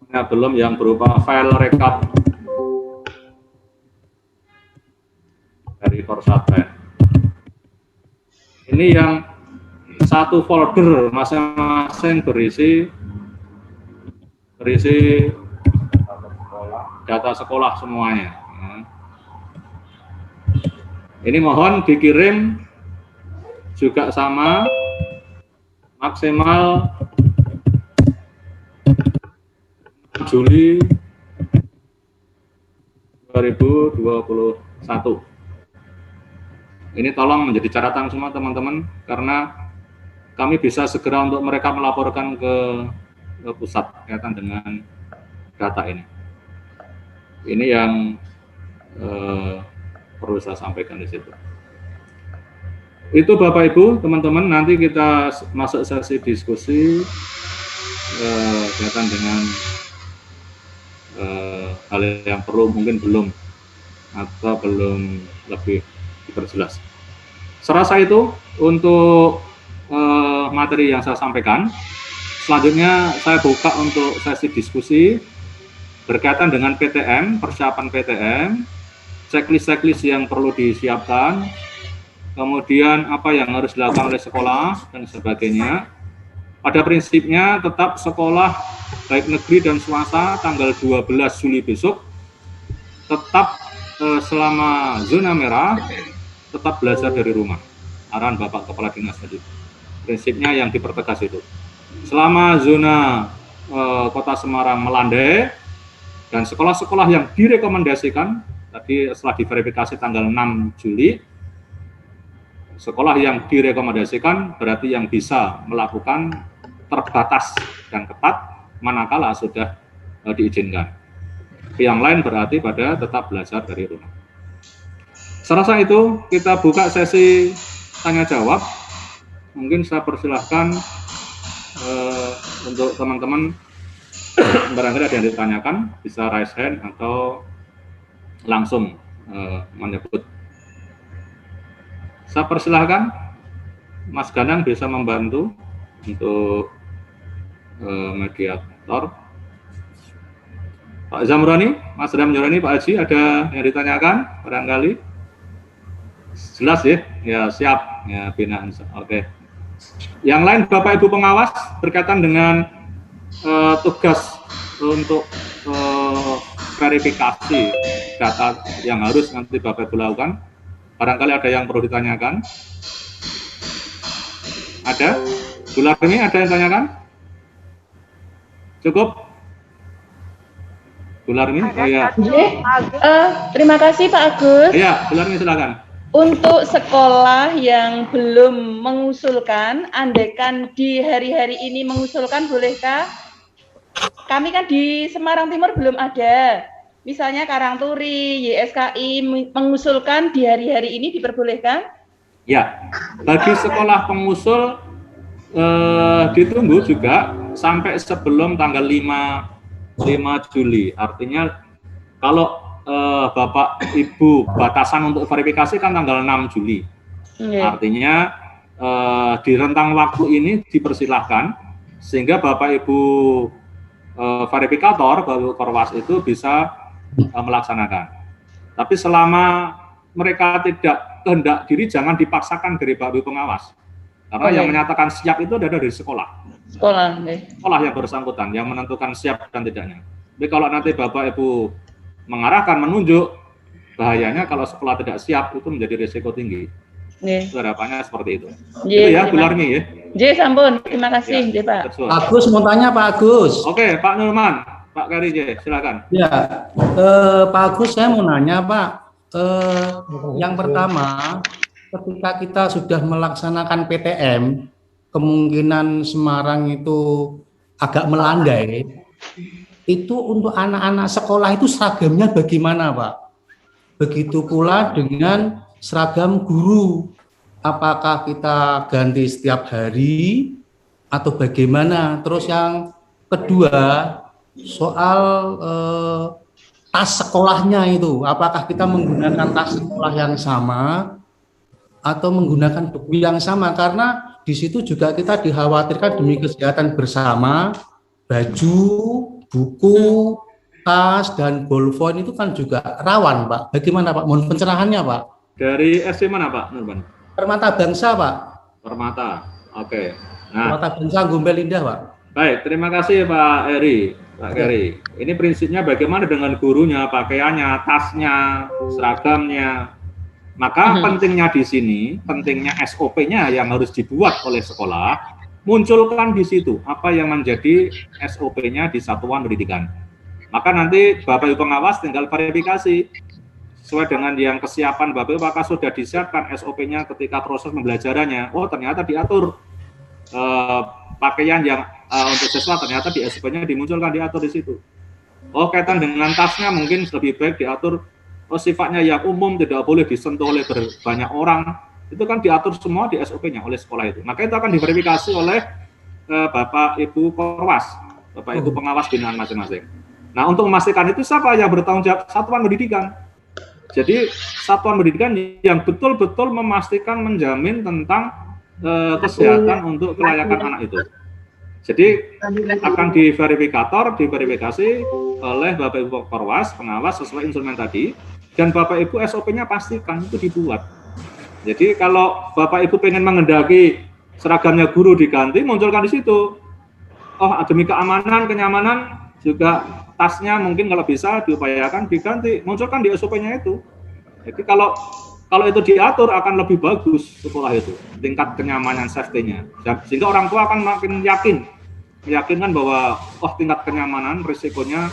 Speaker 1: Filenya belum yang berupa file rekap dari Korsatren. Ini yang satu folder masing-masing berisi data sekolah semuanya. Ini mohon dikirim juga sama maksimal Juli 2021. Ini tolong menjadi catatan semua teman-teman, karena kami bisa segera untuk mereka melaporkan ke pusat kaitan dengan data ini. Ini yang perlu saya sampaikan di situ. Itu Bapak Ibu, teman-teman, nanti kita masuk sesi diskusi kaitan dengan hal yang perlu mungkin belum atau belum lebih diperjelas. Serasa itu untuk materi yang saya sampaikan. Selanjutnya saya buka untuk sesi diskusi berkaitan dengan PTM, persiapan PTM, checklist yang perlu disiapkan, kemudian apa yang harus dilakukan oleh sekolah dan sebagainya. Pada prinsipnya tetap sekolah baik negeri dan swasta tanggal 12 Juli besok tetap selama zona merah tetap belajar dari rumah. Arahan Bapak Kepala Dinas tadi. Prinsipnya yang dipertegas itu. Selama zona Kota Semarang melandai dan sekolah-sekolah yang direkomendasikan tadi setelah diverifikasi tanggal 6 Juli, sekolah yang direkomendasikan berarti yang bisa melakukan terbatas dan ketat manakala sudah diizinkan. Yang lain berarti pada tetap belajar dari rumah. Serasa itu kita buka sesi tanya jawab. Mungkin saya persilahkan untuk teman-teman barangkali ada yang ditanyakan, bisa raise hand atau langsung menyebut. Saya persilahkan Mas Ganang bisa membantu untuk mediator. Pak Zamroni, Mas Zamroni, Pak Haji, ada yang ditanyakan barangkali? Jelas ya? Ya siap, ya binaan. Oke. Yang lain Bapak Ibu pengawas berkaitan dengan tugas untuk verifikasi data yang harus nanti Bapak Ibu lakukan. Barangkali ada yang perlu ditanyakan. Ada? Bu Larmi ada yang tanyakan? Cukup? Bu Larmi? Oh ya.
Speaker 4: Terima kasih Pak Agus.
Speaker 1: Iya, Bu Larmi silakan.
Speaker 4: Untuk sekolah yang belum mengusulkan, andaikan di hari-hari ini mengusulkan, bolehkah? Kami kan di Semarang Timur belum ada. Misalnya Karangturi, YSKI mengusulkan di hari-hari ini diperbolehkan?
Speaker 1: Ya, bagi sekolah pengusul ditunggu juga sampai sebelum tanggal 5 Juli. Artinya kalau Bapak Ibu batasan untuk verifikasi kan tanggal 6 Juli. Artinya di rentang waktu ini dipersilahkan sehingga Bapak Ibu verifikator, Bapak Ibu Korwas itu bisa melaksanakan. Tapi selama mereka tidak kehendak diri, jangan dipaksakan dari Bapak Ibu pengawas. Karena yang menyatakan siap itu ada dari sekolah. Sekolah yang bersangkutan yang menentukan siap dan tidaknya. Tapi kalau nanti Bapak Ibu mengarahkan, menunjuk, bahayanya kalau sekolah tidak siap itu menjadi risiko tinggi. Itu harapannya seperti itu. Itu ya, Bu Larmi ya.
Speaker 4: Sampun, terima kasih, Pak.
Speaker 1: Betul.
Speaker 8: Agus mau tanya Pak Agus.
Speaker 1: Oke, Pak Nurman, Pak Kari silakan.
Speaker 8: Ya, Pak Agus saya mau nanya Pak. Yang pertama, ketika kita sudah melaksanakan PTM, kemungkinan Semarang itu agak melandai. Itu untuk anak-anak sekolah itu seragamnya bagaimana Pak? Begitu pula dengan seragam guru. Apakah kita ganti setiap hari atau bagaimana? Terus yang kedua, soal tas sekolahnya itu. Apakah kita menggunakan tas sekolah yang sama atau menggunakan buku yang sama? Karena di situ juga kita dikhawatirkan demi kesehatan bersama, baju, buku, tas, dan ballpoint itu kan juga rawan, Pak. Bagaimana, Pak? Mohon pencerahannya, Pak.
Speaker 1: Dari SD mana, Pak Nurman?
Speaker 8: Permata Bangsa, Pak.
Speaker 1: Permata, oke. Nah,
Speaker 8: Permata Bangsa, Gombel Indah, Pak.
Speaker 1: Baik, terima kasih Pak Eri, Pak Keri. Ini prinsipnya bagaimana dengan gurunya, pakaiannya, tasnya, seragamnya. Maka pentingnya di sini, pentingnya SOP-nya yang harus dibuat oleh sekolah, munculkan di situ apa yang menjadi SOP-nya di satuan pendidikan. Maka nanti Bapak Ibu pengawas tinggal verifikasi sesuai dengan yang kesiapan Bapak Ibu, apakah sudah disiapkan SOP-nya ketika proses pembelajarannya. Oh, ternyata diatur pakaian yang untuk siswa, ternyata di SOP-nya dimunculkan, diatur di situ. Oh, kaitan dengan tasnya mungkin lebih baik diatur sifatnya yang umum, tidak boleh disentuh oleh banyak orang. Itu kan diatur semua di SOP-nya oleh sekolah itu. Maka itu akan diverifikasi oleh Bapak Ibu Korwas, Bapak Ibu pengawas binaan masing-masing. Nah, untuk memastikan itu siapa yang bertanggung jawab? Satuan pendidikan. Jadi satuan pendidikan yang betul-betul memastikan, menjamin tentang kesehatan untuk kelayakan anak itu. Jadi akan diverifikasi oleh Bapak Ibu Korwas, pengawas sesuai instrumen tadi, dan Bapak Ibu SOP-nya pastikan itu dibuat. Jadi kalau Bapak Ibu pengen mengendaki seragamnya guru diganti, munculkan di situ. Oh, demi keamanan, kenyamanan, juga tasnya mungkin kalau bisa diupayakan diganti, munculkan di SOP-nya itu. Jadi kalau itu diatur akan lebih bagus sekolah itu, tingkat kenyamanan safety-nya. Sehingga orang tua akan makin meyakinkan bahwa tingkat kenyamanan risikonya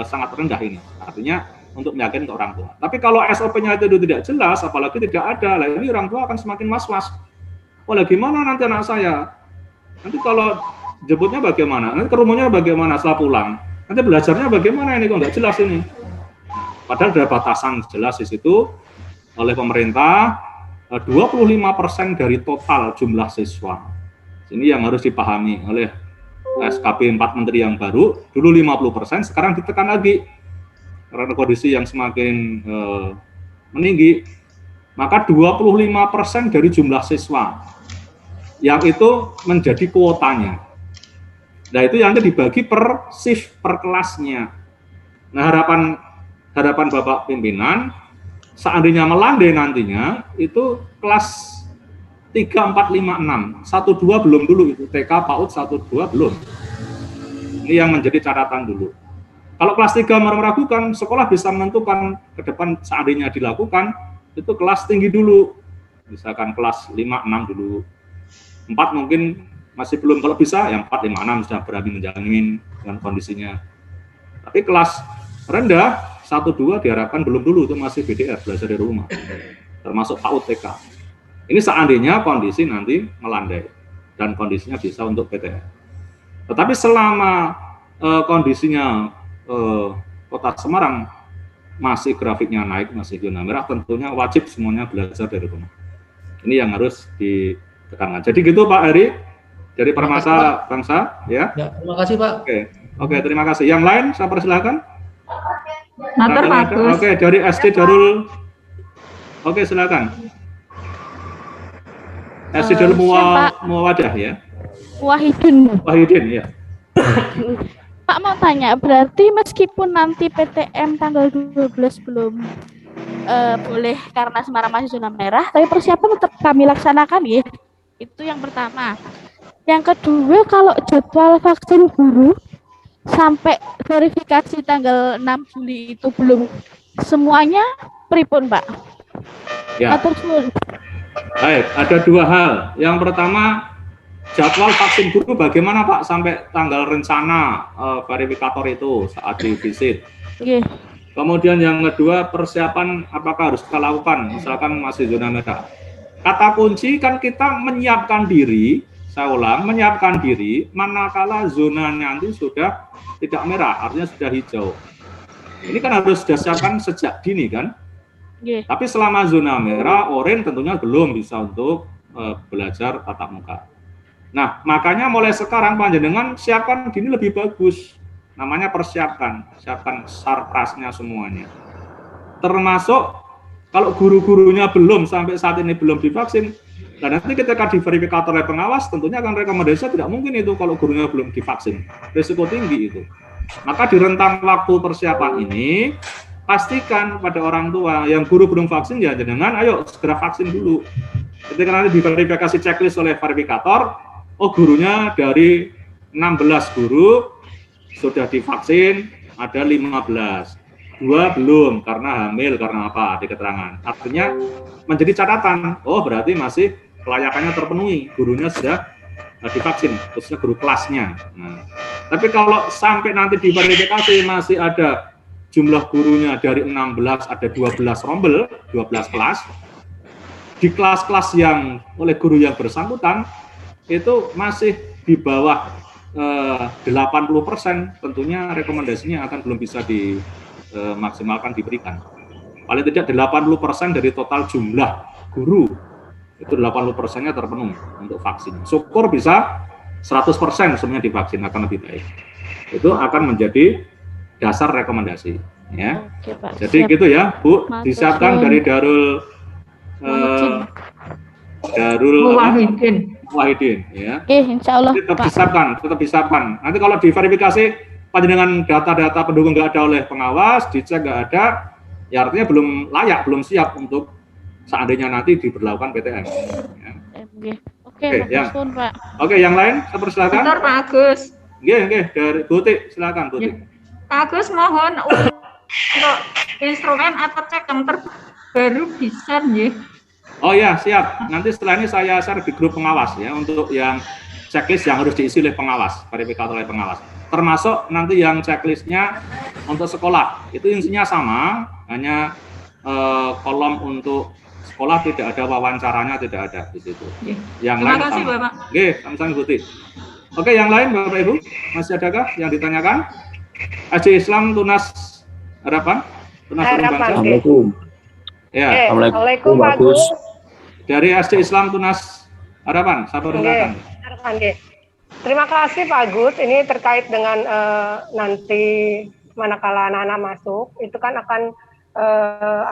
Speaker 1: sangat rendah ini. Artinya untuk meyakinkan ke orang tua. Tapi kalau SOP-nya itu tidak jelas, apalagi tidak ada, ini orang tua akan semakin was-was. Gimana nanti anak saya? Nanti kalau jemputnya bagaimana? Nanti ke rumahnya bagaimana setelah pulang? Nanti belajarnya bagaimana ini? Kok nggak jelas ini? Padahal ada batasan jelas di situ oleh pemerintah, 25% dari total jumlah siswa. Ini yang harus dipahami oleh SKB 4 Menteri yang baru. Dulu 50%, sekarang ditekan lagi karena kondisi yang semakin meninggi. Maka 25% dari jumlah siswa yang itu menjadi kuotanya. Nah, itu yang dibagi per shift, per kelasnya. Nah, harapan Bapak pimpinan, seandainya melandai nantinya, itu kelas 3, 4, 5, 6, 1, 2 belum dulu itu, TK, PAUD 1, 2 belum. Ini yang menjadi catatan dulu. Kalau kelas 3 meragukan, sekolah bisa menentukan ke depan seandainya dilakukan, itu kelas tinggi dulu. Misalkan kelas 5, 6 dulu. 4 mungkin masih belum, kalau bisa yang 4, 5, 6 sudah berani menjamin dengan kondisinya. Tapi kelas rendah 1, 2 diharapkan belum dulu, itu masih BDR, belajar dari rumah, termasuk PAUD TK. Ini seandainya kondisi nanti melandai dan kondisinya bisa untuk PTM. Tetapi selama kondisinya Kota Semarang masih grafiknya naik, masih zona merah, tentunya wajib semuanya belajar dari rumah. Ini yang harus ditekankan. Jadi gitu Pak Heri dari Permasa Bangsa, ya.
Speaker 8: Ya, terima kasih Pak.
Speaker 1: Oke, terima kasih. Yang lain saya persilahkan.
Speaker 3: Matur bagus.
Speaker 1: Oke, dari SD Darul. Oke, silakan. SD Darul Muawadah ya. Wahidin ya.
Speaker 9: Pak mau tanya, berarti meskipun nanti PTM tanggal 12 belum boleh karena Semarang masih zona merah, tapi persiapan tetap kami laksanakan ya. Itu yang pertama. Yang kedua, kalau jadwal vaksin guru sampai verifikasi tanggal 6 Juli itu belum semuanya pripun, Pak?
Speaker 1: Ya. Baik, ada 2 hal. Yang pertama, jadwal vaksin guru bagaimana Pak sampai tanggal rencana verifikator itu saat di visit. Kemudian yang kedua, persiapan apakah harus kita lakukan misalkan masih zona merah. Kata kunci kan kita menyiapkan diri, saya ulang, menyiapkan diri manakala zona nanti sudah tidak merah, artinya sudah hijau. Ini kan harus disiapkan sejak dini kan. Tapi selama zona merah, oranye tentunya belum bisa untuk belajar tatap muka. Nah, makanya mulai sekarang panjenengan siapkan dini lebih bagus. Namanya persiapkan, siapkan sarprasnya semuanya. Termasuk kalau guru-gurunya belum sampai saat ini belum divaksin, dan nanti ketika diverifikasi oleh pengawas, tentunya akan rekomendasi tidak mungkin itu kalau gurunya belum divaksin. Risiko tinggi itu. Maka di rentang waktu persiapan ini, pastikan pada orang tua yang guru belum vaksin ya dengan ayo segera vaksin dulu. Ketika nanti diverifikasi checklist oleh verifikator, oh gurunya dari 16 guru sudah divaksin, ada 15. 2 belum karena hamil, karena apa di keterangan. Artinya menjadi catatan, oh berarti masih kelayakannya terpenuhi, gurunya sudah divaksin, khususnya guru kelasnya. Nah, tapi kalau sampai nanti diverifikasi masih ada jumlah gurunya dari 16 ada 12 rombel, 12 kelas. Di kelas-kelas yang oleh guru yang bersangkutan itu masih di bawah 80%, tentunya rekomendasinya akan belum bisa dimaksimalkan diberikan. Paling tidak 80% dari total jumlah guru itu 80%-nya terpenuhi untuk vaksin. Syukur bisa 100% semuanya divaksin, akan lebih baik. Itu akan menjadi dasar rekomendasi. Ya.
Speaker 9: Oke, Pak.
Speaker 1: Jadi
Speaker 9: Siap.
Speaker 1: gitu ya, Bu.
Speaker 9: Matur
Speaker 1: Disiapkan dari Darul Wahidin, ya.
Speaker 9: Oke, insya Allah,
Speaker 1: tetap
Speaker 9: Pak.
Speaker 1: disiapkan. Nanti kalau diverifikasi panjenengan data-data pendukung nggak ada oleh pengawas, dicek nggak ada, ya artinya belum layak, belum siap untuk seandainya nanti diberlakukan PTM. Ya.
Speaker 9: Oke,
Speaker 1: yang,
Speaker 9: Pak.
Speaker 1: Oke, yang lain saya persilakan.
Speaker 3: Bentar, Pak Agus.
Speaker 1: Oke, dari Butik, silakan Butik.
Speaker 3: Pak Agus mohon untuk instrumen atau cek yang terbaru bisa nih.
Speaker 1: Oh ya, siap. Nanti setelah ini saya share di grup pengawas ya untuk yang checklist yang harus diisi oleh pengawas, verifikator oleh pengawas. Termasuk nanti yang checklistnya untuk sekolah itu isinya sama, hanya kolom untuk sekolah tidak ada, wawancaranya tidak ada di situ. Yang
Speaker 3: Terima
Speaker 1: lain
Speaker 3: kasih,
Speaker 1: sama.
Speaker 3: Bapak.
Speaker 1: Oke, sama-sama Butik. Oke, yang lain Bapak Ibu masih adakah yang ditanyakan? Aji Islam Tunas Harapan? Tunas Bangsa.
Speaker 10: Assalamualaikum.
Speaker 1: Ya.
Speaker 10: Assalamualaikum Pak Agus.
Speaker 1: Dari SD Islam Tunas Harapan, saya persilakan.
Speaker 10: Terima kasih Pak Agus. Ini terkait dengan nanti manakala anak-anak masuk, itu kan akan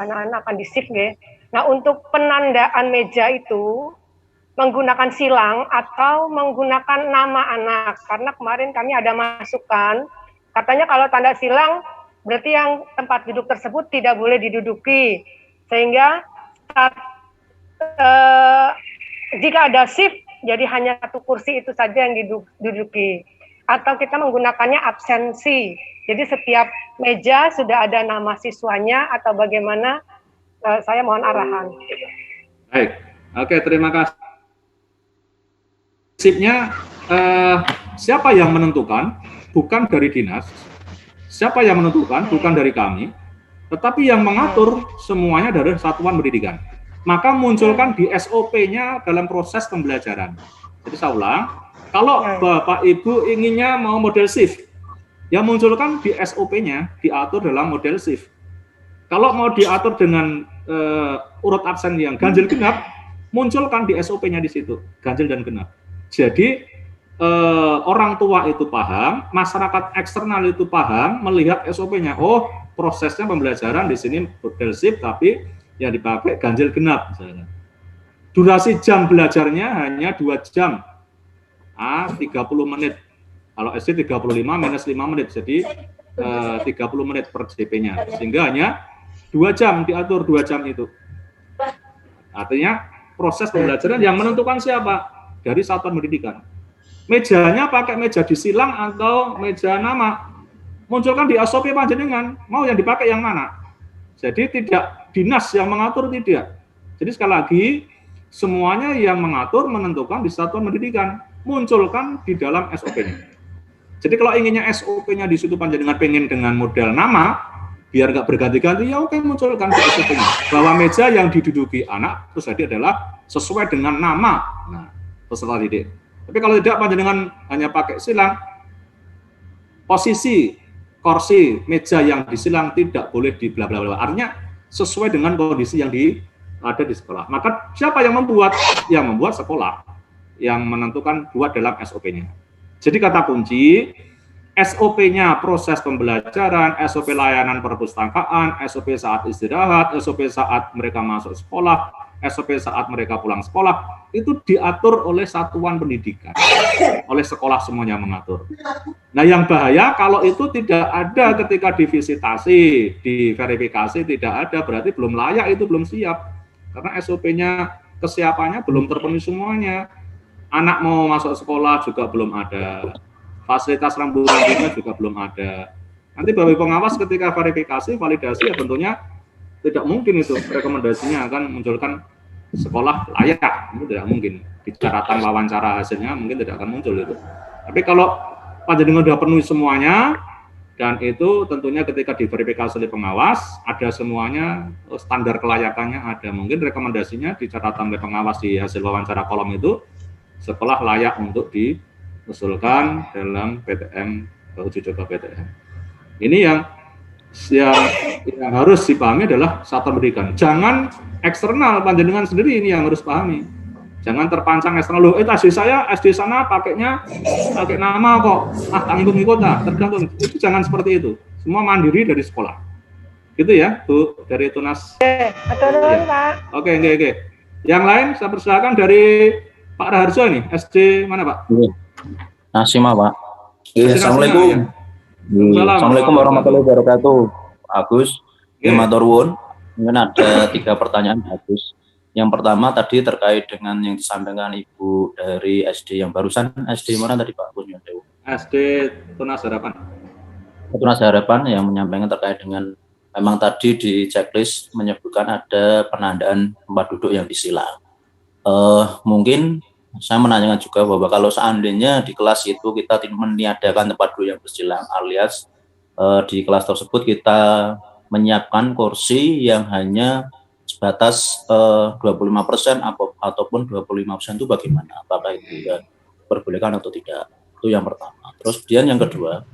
Speaker 10: anak-anak akan di-shift ya. Nah, untuk penandaan meja itu menggunakan silang atau menggunakan nama anak. Karena kemarin kami ada masukan, katanya kalau tanda silang berarti yang tempat duduk tersebut tidak boleh diduduki. Sehingga jika ada shift, jadi hanya satu kursi itu saja yang diduduki. Atau kita menggunakannya absensi. Jadi setiap meja sudah ada nama siswanya atau bagaimana, saya mohon arahan.
Speaker 1: Baik, oke, terima kasih. prinsipnya siapa yang menentukan? Bukan dari dinas. Siapa yang menentukan? Bukan dari kami. Tetapi yang mengatur semuanya dari satuan pendidikan. Maka munculkan di SOP-nya dalam proses pembelajaran. Jadi saya ulang, kalau Bapak Ibu inginnya mau model shift, ya munculkan di SOP-nya, diatur dalam model shift. Kalau mau diatur dengan urut absen yang ganjil genap, munculkan di SOP-nya di situ, ganjil dan genap. Jadi orang tua itu paham, masyarakat eksternal itu paham, melihat SOP-nya. Oh, prosesnya pembelajaran di sini model shift, tapi yang dipakai ganjil genap misalnya. Durasi jam belajarnya hanya 2 jam. 30 menit. Kalau SD 35 minus 5 menit, jadi 30 menit per JP-nya. Sehingga hanya 2 jam diatur, 2 jam itu. Artinya proses pembelajaran yang menentukan siapa? Dari satuan pendidikan. Mejanya pakai meja disilang atau meja nama. Munculkan di SOP panjenengan, mau yang dipakai yang mana? Jadi tidak dinas yang mengatur, tidak. Jadi sekali lagi, semuanya yang mengatur, menentukan di satuan pendidikan. Munculkan di dalam SOP-nya. Jadi kalau inginnya SOP-nya di situ panjenengan pengen dengan model nama, biar nggak berganti-ganti, ya oke, munculkan di SOP-nya. Bahwa meja yang diduduki anak, terus jadi adalah sesuai dengan nama. Nah, peserta didik. Tapi kalau tidak, panjenengan hanya pakai silang, posisi kursi meja yang disilang tidak boleh di bla bla bla. Artinya sesuai dengan kondisi yang ada di sekolah. Maka siapa yang membuat? Yang membuat sekolah, yang menentukan buat dalam SOP-nya. Jadi kata kunci, SOP-nya proses pembelajaran, SOP layanan perpustakaan, SOP saat istirahat, SOP saat mereka masuk sekolah, SOP saat mereka pulang sekolah, itu diatur oleh satuan pendidikan, oleh sekolah semuanya mengatur. Nah yang bahaya kalau itu tidak ada ketika divisitasi, diverifikasi tidak ada, berarti belum layak, itu belum siap. Karena SOP-nya, kesiapannya belum terpenuhi semuanya. Anak mau masuk sekolah juga belum ada, fasilitas rambu-rambunya juga belum ada. Nanti Bapak pengawas ketika verifikasi, validasi ya tentunya tidak mungkin itu rekomendasinya akan munculkan sekolah layak, itu tidak mungkin. Di catatan wawancara hasilnya mungkin tidak akan muncul itu. Tapi kalau panjenengan sudah penuhi semuanya, dan itu tentunya ketika diverifikasi oleh pengawas, ada semuanya, standar kelayakannya ada. Mungkin rekomendasinya di catatan oleh pengawas di hasil wawancara kolom itu, sekolah layak untuk diusulkan dalam PTM, uji coba PTM. Ini yang harus dipahami adalah satuan pendidikan. Jangan eksternal, panjenengan sendiri ini yang harus pahami. Jangan terpancang eksternal. Loh, SD saya, SD sana pakai nama kok. Tanggung ikut tergantung. Itu jangan seperti itu. Semua mandiri dari sekolah. Gitu ya, Bu, dari Tunas. Pak. Oke. Yang lain saya persilakan dari Pak Raharjo ini. SD mana, Pak?
Speaker 11: Nasima, Pak. Assalamualaikum. Assalamualaikum warahmatullahi wabarakatuh. Agus, Matur nuwun. Mungkin ada 3 pertanyaan Agus. Yang pertama tadi terkait dengan yang disampaikan Ibu dari SD yang barusan, SD mana tadi Pak Agus?
Speaker 1: SD Tunas Harapan.
Speaker 11: Tunas Harapan yang menyampaikan terkait dengan memang tadi di checklist menyebutkan ada penandaan tempat duduk yang disilang. Mungkin saya menanyakan juga bahwa kalau seandainya di kelas itu kita meniadakan tempat duduk yang bersilang, alias di kelas tersebut kita menyiapkan kursi yang hanya sebatas 25% ataupun 25% itu bagaimana? Apakah itu diperbolehkan atau tidak? Itu yang pertama. Terus kemudian yang kedua,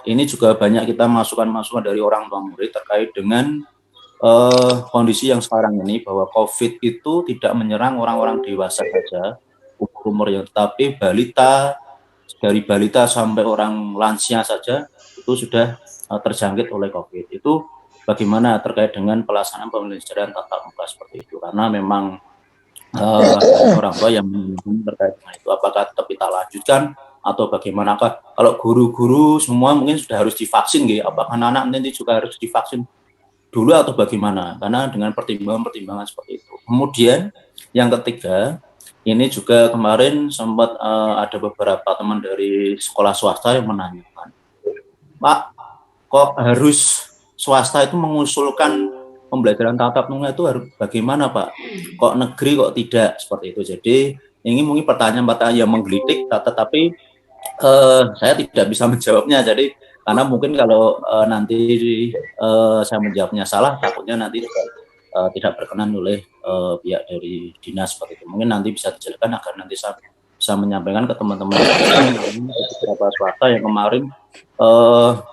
Speaker 11: ini juga banyak kita masukan-masukan dari orang tua murid terkait dengan kondisi yang sekarang ini, bahwa COVID itu tidak menyerang orang-orang dewasa saja, umur yang, tetapi balita, dari balita sampai orang lansia saja itu sudah terjangkit oleh COVID. Itu bagaimana terkait dengan pelaksanaan pembelajaran tatap muka seperti itu? Karena memang orang tua yang terkait dengan itu, apakah tetap kita lanjutkan atau bagaimanakah? Kalau guru-guru semua mungkin sudah harus divaksin, gitu. Apakah anak nanti juga harus divaksin dulu atau bagaimana? Karena dengan pertimbangan-pertimbangan seperti itu. Kemudian yang ketiga, ini juga kemarin sempat ada beberapa teman dari sekolah swasta yang menanyakan, Pak, kok harus swasta itu mengusulkan pembelajaran tatap muka itu harus bagaimana Pak? Kok negeri kok tidak seperti itu? Jadi Ini mungkin pertanyaan-pertanyaan yang menggelitik, tetapi saya tidak bisa menjawabnya. Jadi karena mungkin kalau nanti saya menjawabnya salah, takutnya nanti tidak berkenan oleh pihak dari dinas seperti itu. Mungkin nanti bisa dijelaskan agar nanti saya bisa menyampaikan ke teman-teman beberapa swasta yang kemarin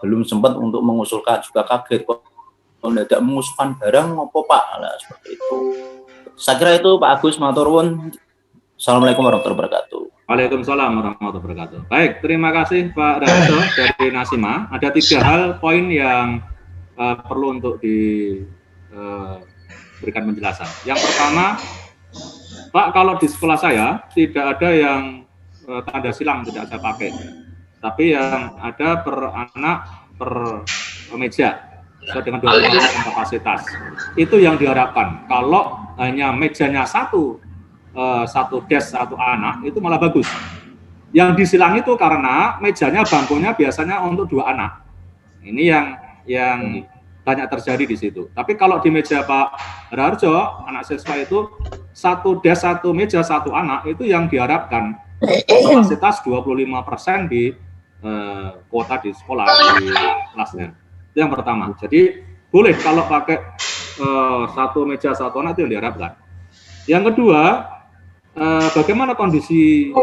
Speaker 11: belum sempat untuk mengusulkan, juga kaget kok tidak mengusulkan barang apa Pak, nah, seperti itu. Saya kira itu Pak Agus, matur nuwun. Assalamualaikum warahmatullahi wabarakatuh.
Speaker 1: Waalaikumsalam warahmatullahi wabarakatuh. Baik, terima kasih Pak Raharjo dari Nasima. Ada 3 hal poin yang perlu untuk diberikan penjelasan. Yang pertama, Pak, kalau di sekolah saya tidak ada yang tanda silang tidak saya pakai, tapi yang ada per anak per meja sesuai dengan 20% kapasitas. Itu yang diharapkan. Kalau hanya mejanya satu desk satu anak itu malah bagus. Yang disilang itu karena mejanya bangkunya biasanya untuk 2 anak. Ini yang banyak terjadi di situ. Tapi kalau di meja Pak Raharjo, anak siswa itu 1 desk 1 meja 1 anak itu yang diharapkan kapasitas 25% di kuota di sekolah di kelasnya. Itu yang pertama. Jadi boleh kalau pakai 1 meja 1 anak itu yang diharapkan. Yang kedua, bagaimana kondisi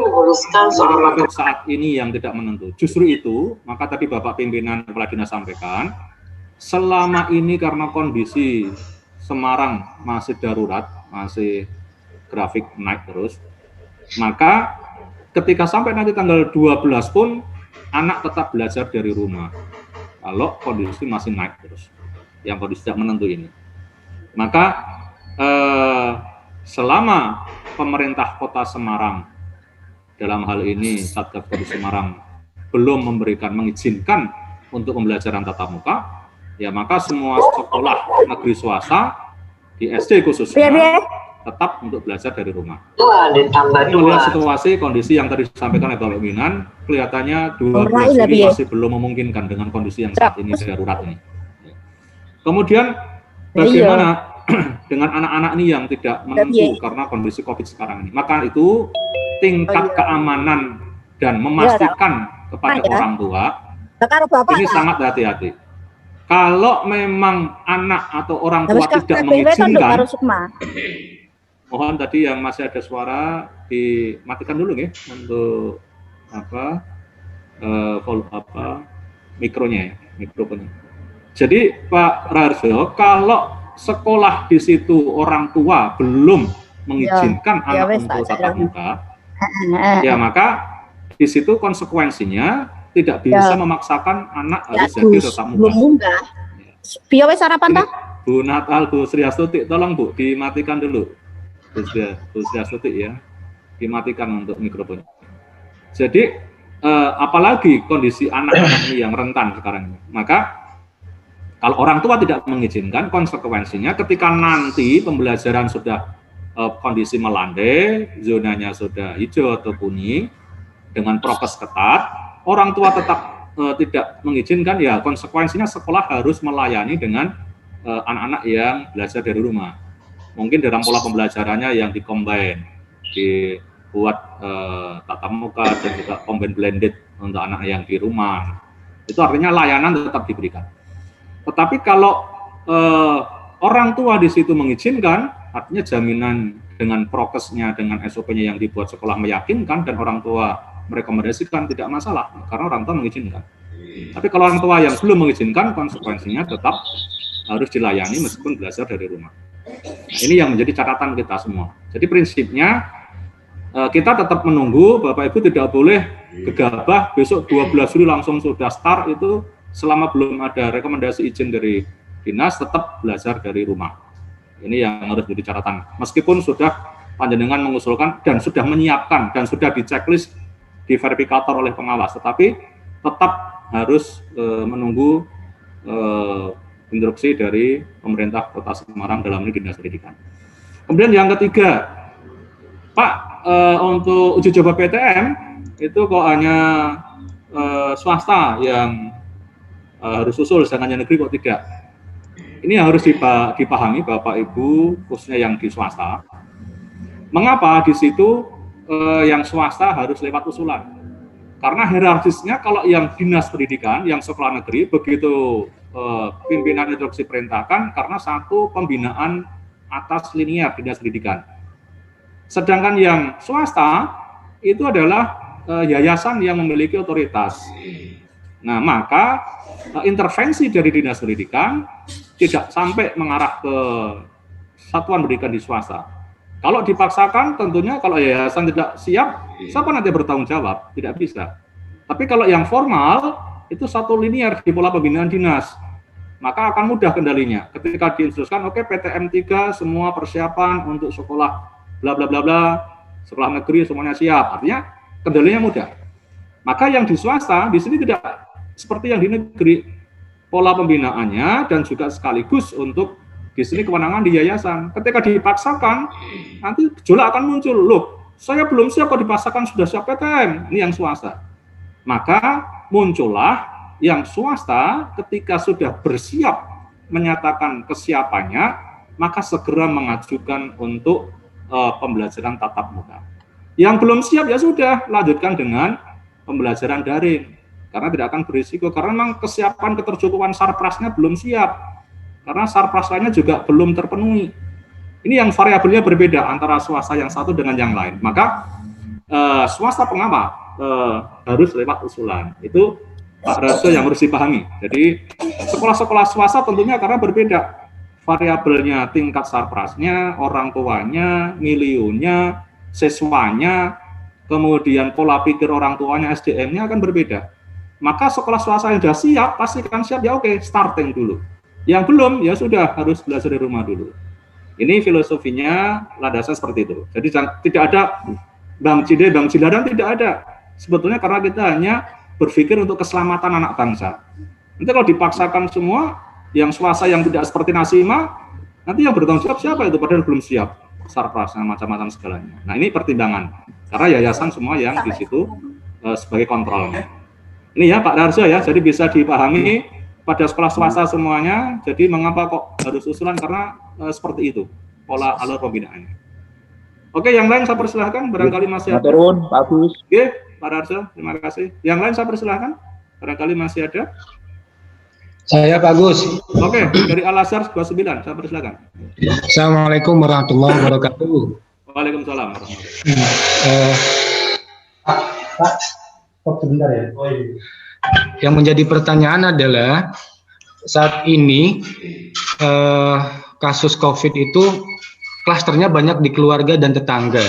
Speaker 1: saat ini yang tidak menentu. Justru itu, maka tadi Bapak Pimpinan Kepala Dinas sampaikan, selama ini karena kondisi Semarang masih darurat, masih grafik naik terus, maka ketika sampai nanti tanggal 12 pun, anak tetap belajar dari rumah. Kalau kondisi masih naik terus, yang kondisi tidak menentu ini. Maka selama pemerintah Kota Semarang dalam hal ini Satgas Covid Semarang belum mengizinkan untuk pembelajaran tatap muka, ya maka semua sekolah negeri swasta di SD khususnya tetap untuk belajar dari rumah. Melihat situasi kondisi yang tadi disampaikan oleh Bapak Pimpinan, kelihatannya 12 ini masih belum memungkinkan dengan kondisi yang saat ini darurat ini. Kemudian bagaimana dengan anak-anak ini yang tidak menentu karena kondisi COVID sekarang ini? Maka itu tingkat keamanan dan memastikan kepada orang tua ini sangat hati-hati. Kalau memang anak atau orang tua tidak mengizinkan, mohon tadi yang masih ada suara dimatikan dulu ya untuk mikronya. Jadi Pak Raharjo, kalau sekolah di situ orang tua belum mengizinkan anak untuk tatap muka, ya maka di situ konsekuensinya tidak bisa memaksakan anak harus jadi tatap muka.
Speaker 2: Bio wis sarapan ta?
Speaker 1: Bu Natal, Bu Sri Astuti, tolong Bu dimatikan dulu. Bu Sri Astuti ya, dimatikan untuk mikrofonnya. Jadi apalagi kondisi anak-anak ini yang rentan sekarang ini, maka kalau orang tua tidak mengizinkan, konsekuensinya ketika nanti pembelajaran sudah kondisi melandai, zonanya sudah hijau atau kuning, dengan prokes ketat, orang tua tetap tidak mengizinkan, ya konsekuensinya sekolah harus melayani dengan anak-anak yang belajar dari rumah. Mungkin dalam pola pembelajarannya yang di-combine, dibuat tatap muka dan juga combine blended untuk anak yang di rumah. Itu artinya layanan tetap diberikan. Tetapi kalau orang tua di situ mengizinkan, artinya jaminan dengan prokesnya, dengan SOP-nya yang dibuat sekolah meyakinkan dan orang tua merekomendasikan, tidak masalah, karena orang tua mengizinkan. Tapi kalau orang tua yang belum mengizinkan, konsekuensinya tetap harus dilayani meskipun belajar dari rumah. Nah, ini yang menjadi catatan kita semua. Jadi prinsipnya kita tetap menunggu, Bapak Ibu tidak boleh gegabah, besok 12 Juli langsung sudah start itu, selama belum ada rekomendasi izin dari dinas, tetap belajar dari rumah. Ini yang harus menjadi catatan. Meskipun sudah panjenengan mengusulkan dan sudah menyiapkan dan sudah di checklist, di verifikator oleh pengawas, tetapi tetap harus menunggu instruksi dari pemerintah Kota Semarang dalam ini Dinas Pendidikan. Kemudian yang ketiga, Pak, untuk uji coba PTM itu kok hanya swasta yang harus usul, sedangkan negeri kok tidak. Ini yang harus dipahami Bapak Ibu, khususnya yang di swasta. Mengapa di situ yang swasta harus lewat usulan. Karena hierarkisnya kalau yang dinas pendidikan, yang sekolah negeri, begitu pimpinan instruksi perintahkan karena satu pembinaan atas linear dinas pendidikan. Sedangkan yang swasta itu adalah yayasan yang memiliki otoritas. Nah, maka intervensi dari dinas pendidikan tidak sampai mengarah ke satuan pendidikan di swasta. Kalau dipaksakan tentunya kalau yayasan tidak siap, siapa nanti bertanggung jawab? Tidak bisa. Tapi kalau yang formal, itu satu linear di pola pembinaan dinas. Maka akan mudah kendalinya. Ketika diinstruksikan, oke, PTM 3 semua persiapan untuk sekolah bla bla bla bla, sekolah negeri semuanya siap. Artinya kendalinya mudah. Maka yang di swasta di sini tidak seperti yang di negeri. Pola pembinaannya dan juga sekaligus untuk di sini kewenangan di yayasan. Ketika dipaksakan, nanti gejolak akan muncul. Loh, saya belum siap kok dipaksakan sudah siap PTM. Ini yang swasta. Maka muncullah yang swasta ketika sudah bersiap menyatakan kesiapannya, maka segera mengajukan untuk pembelajaran tatap muka. Yang belum siap ya sudah, lanjutkan dengan pembelajaran daring. Karena tidak akan berisiko, karena memang kesiapan ketercukupan sarprasnya belum siap. Karena sarprasnya juga belum terpenuhi. Ini yang variabelnya berbeda antara swasta yang satu dengan yang lain. Maka swasta pengapa harus lewat usulan. Itu Pak Raso yang harus dipahami. Jadi sekolah-sekolah swasta tentunya karena berbeda variabelnya, tingkat sarprasnya, orang tuanya, miliunya, siswanya, kemudian pola pikir orang tuanya, SDM-nya akan berbeda. Maka sekolah swasta yang sudah siap, pastikan siap ya oke, starting dulu. Yang belum, ya sudah harus belajar di rumah dulu. Ini filosofinya landasan seperti itu. Jadi tidak ada Bang Cide, Bang Ciladan, tidak ada. Sebetulnya karena kita hanya berpikir untuk keselamatan anak bangsa. Nanti kalau dipaksakan semua, yang swasta yang tidak seperti Nasima, nanti yang bertanggung jawab siapa itu? Padahal belum siap. Sarprasnya, macam-macam segalanya. Nah ini pertimbangan. Karena yayasan semua yang di situ sebagai kontrolnya. Ini ya Pak Darso ya, jadi bisa dipahami pada sekolah swasta semuanya, jadi mengapa kok harus usulan, karena seperti itu pola alur pembinaannya. Oke, yang lain saya persilahkan, barangkali masih ada.
Speaker 11: Turun, bagus.
Speaker 1: Oke, Pak Darso, terima kasih. Yang lain saya persilahkan, barangkali masih ada.
Speaker 12: Saya Pak Agus.
Speaker 1: Oke, dari Al-Azhar 29, saya persilahkan.
Speaker 12: Assalamualaikum warahmatullahi wabarakatuh.
Speaker 1: Waalaikumsalam warahmatullahi wabarakatuh.
Speaker 12: Pak, sebentar ya. Yang menjadi pertanyaan adalah saat ini kasus COVID itu klasternya banyak di keluarga dan tetangga.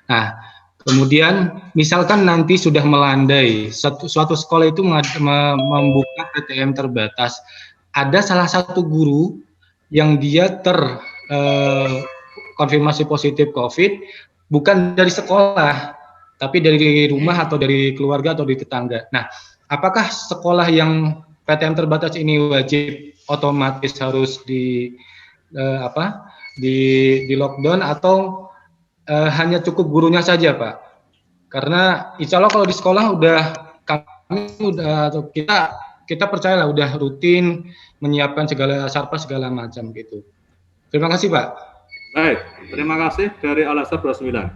Speaker 12: Nah, kemudian misalkan nanti sudah melandai suatu sekolah itu membuka PTM terbatas, ada salah satu guru yang dia terkonfirmasi positif COVID bukan dari sekolah, tapi dari rumah atau dari keluarga atau dari tetangga. Nah, apakah sekolah yang PTM terbatas ini wajib otomatis harus di lockdown atau hanya cukup gurunya saja, Pak? Karena insya Allah kalau di sekolah kita percayalah udah rutin menyiapkan segala sarpas segala macam gitu. Terima kasih, Pak.
Speaker 1: Baik, terima kasih dari Al-Azhar 29.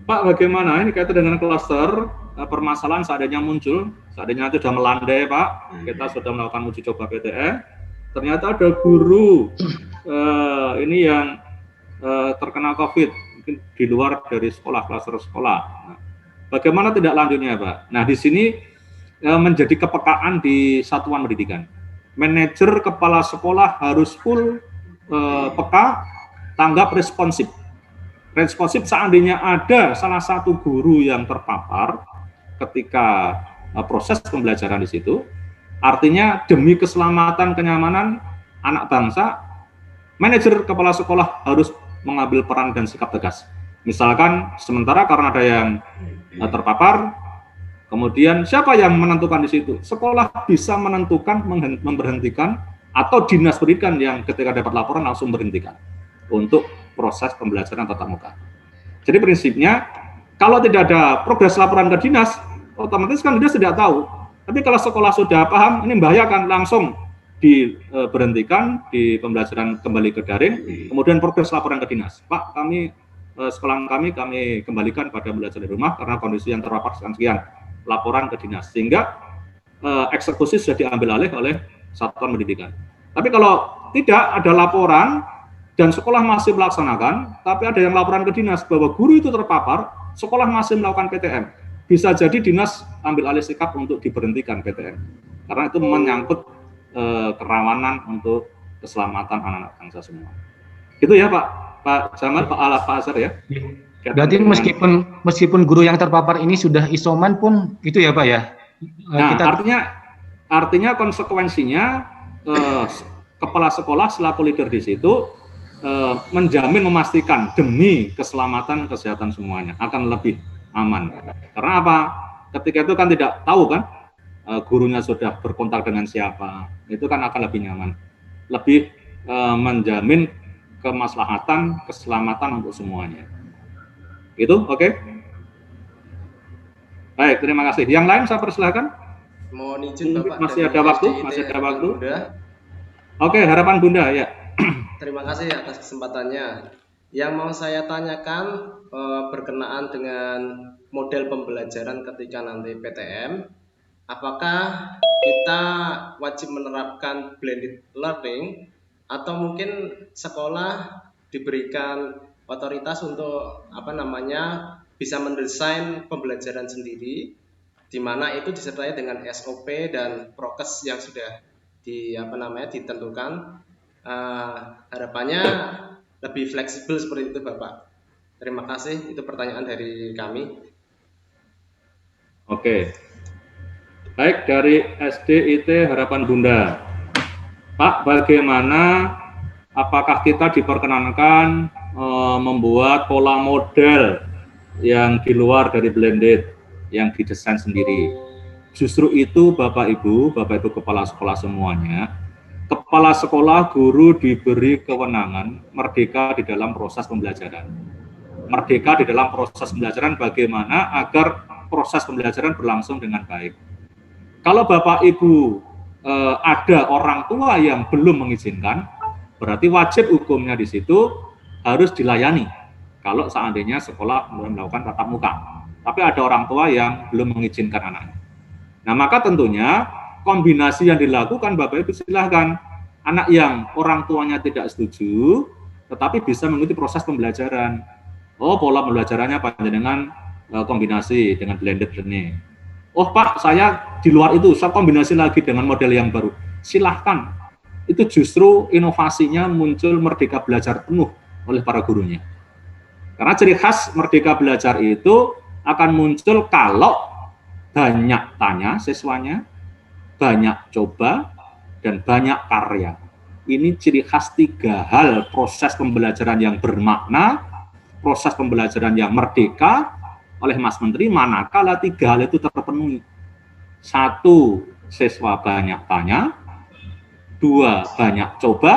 Speaker 1: Pak, bagaimana ini kaitan dengan klaster permasalahan seandainya muncul, seandainya itu sudah melandai, Pak, kita sudah melakukan uji coba PTM, ternyata ada guru ini yang terkena COVID, mungkin di luar dari sekolah, klaster sekolah. Nah, bagaimana tidak lanjutnya, Pak? Nah, di sini menjadi kepekaan di satuan pendidikan. Manajer kepala sekolah harus full peka, tanggap responsif. Responsif seandainya ada salah satu guru yang terpapar ketika proses pembelajaran di situ, artinya demi keselamatan kenyamanan anak bangsa, manajer kepala sekolah harus mengambil peran dan sikap tegas. Misalkan sementara karena ada yang terpapar, kemudian siapa yang menentukan di situ? Sekolah bisa menentukan memberhentikan atau dinas pendidikan yang ketika dapat laporan langsung berhentikan untuk proses pembelajaran tatap muka. Jadi prinsipnya kalau tidak ada progres laporan ke dinas, otomatis kan dinas tidak tahu. Tapi kalau sekolah sudah paham, ini membahayakan, langsung diberhentikan di pembelajaran kembali ke daring, kemudian progres laporan ke dinas. Pak, kami sekolah kami kembalikan pada belajar di rumah karena kondisi yang terpapar sekian, laporan ke dinas, sehingga eksekusi sudah diambil alih oleh satuan pendidikan. Tapi kalau tidak ada laporan dan sekolah masih melaksanakan, tapi ada yang laporan ke dinas bahwa guru itu terpapar, sekolah masih melakukan PTM, bisa jadi dinas ambil alih sikap untuk diberhentikan PTM, karena itu menyangkut kerawanan untuk keselamatan anak-anak bangsa semua. Itu ya Pak Jamal, Pak Azhar ya.
Speaker 12: Berarti meskipun guru yang terpapar ini sudah isoman pun itu ya Pak ya.
Speaker 1: Nah, artinya konsekuensinya kepala sekolah selaku leader di situ menjamin, memastikan demi keselamatan kesehatan semuanya akan lebih aman. Karena apa? Ketika itu kan tidak tahu kan gurunya sudah berkontak dengan siapa, itu kan akan lebih nyaman, lebih menjamin kemaslahatan, keselamatan untuk semuanya. Itu oke? Baik, terima kasih. Yang lain saya persilahkan.
Speaker 5: Mohon izin Bapak.
Speaker 1: Masih ada waktu? Masih ada waktu? Oke, harapan Bunda ya.
Speaker 5: Terima kasih atas kesempatannya. Yang mau saya tanyakan berkenaan dengan model pembelajaran ketika nanti PTM, apakah kita wajib menerapkan blended learning atau mungkin sekolah diberikan otoritas untuk bisa mendesain pembelajaran sendiri, di mana itu disertai dengan SOP dan prokes yang sudah ditentukan. Harapannya lebih fleksibel seperti itu Bapak. Terima kasih, itu pertanyaan dari kami.
Speaker 1: Oke. Baik, dari SDIT Harapan Bunda. Pak, bagaimana, apakah kita diperkenankan membuat pola model yang di luar dari blended, yang didesain sendiri? Justru itu Bapak Ibu Kepala Sekolah semuanya, Kepala Sekolah, guru diberi kewenangan merdeka di dalam proses pembelajaran. Merdeka di dalam proses pembelajaran bagaimana agar proses pembelajaran berlangsung dengan baik. Kalau Bapak Ibu ada orang tua yang belum mengizinkan, berarti wajib hukumnya di situ harus dilayani. Kalau seandainya sekolah melakukan tatap muka, tapi ada orang tua yang belum mengizinkan anaknya. Nah, maka tentunya kombinasi yang dilakukan Bapak Ibu silahkan. Anak yang orang tuanya tidak setuju, tetapi bisa mengikuti proses pembelajaran. Oh, pola pembelajarannya panjenengan kombinasi dengan blended learning. Oh Pak, saya di luar itu, saya kombinasi lagi dengan model yang baru. Silahkan. Itu justru inovasinya muncul merdeka belajar penuh oleh para gurunya. Karena ciri khas merdeka belajar itu akan muncul kalau banyak tanya siswanya, banyak coba, dan banyak karya. Ini ciri khas 3 hal proses pembelajaran yang bermakna, proses pembelajaran yang merdeka oleh Mas Menteri, manakala 3 hal itu terpenuhi. 1, siswa banyak tanya, 2, banyak coba,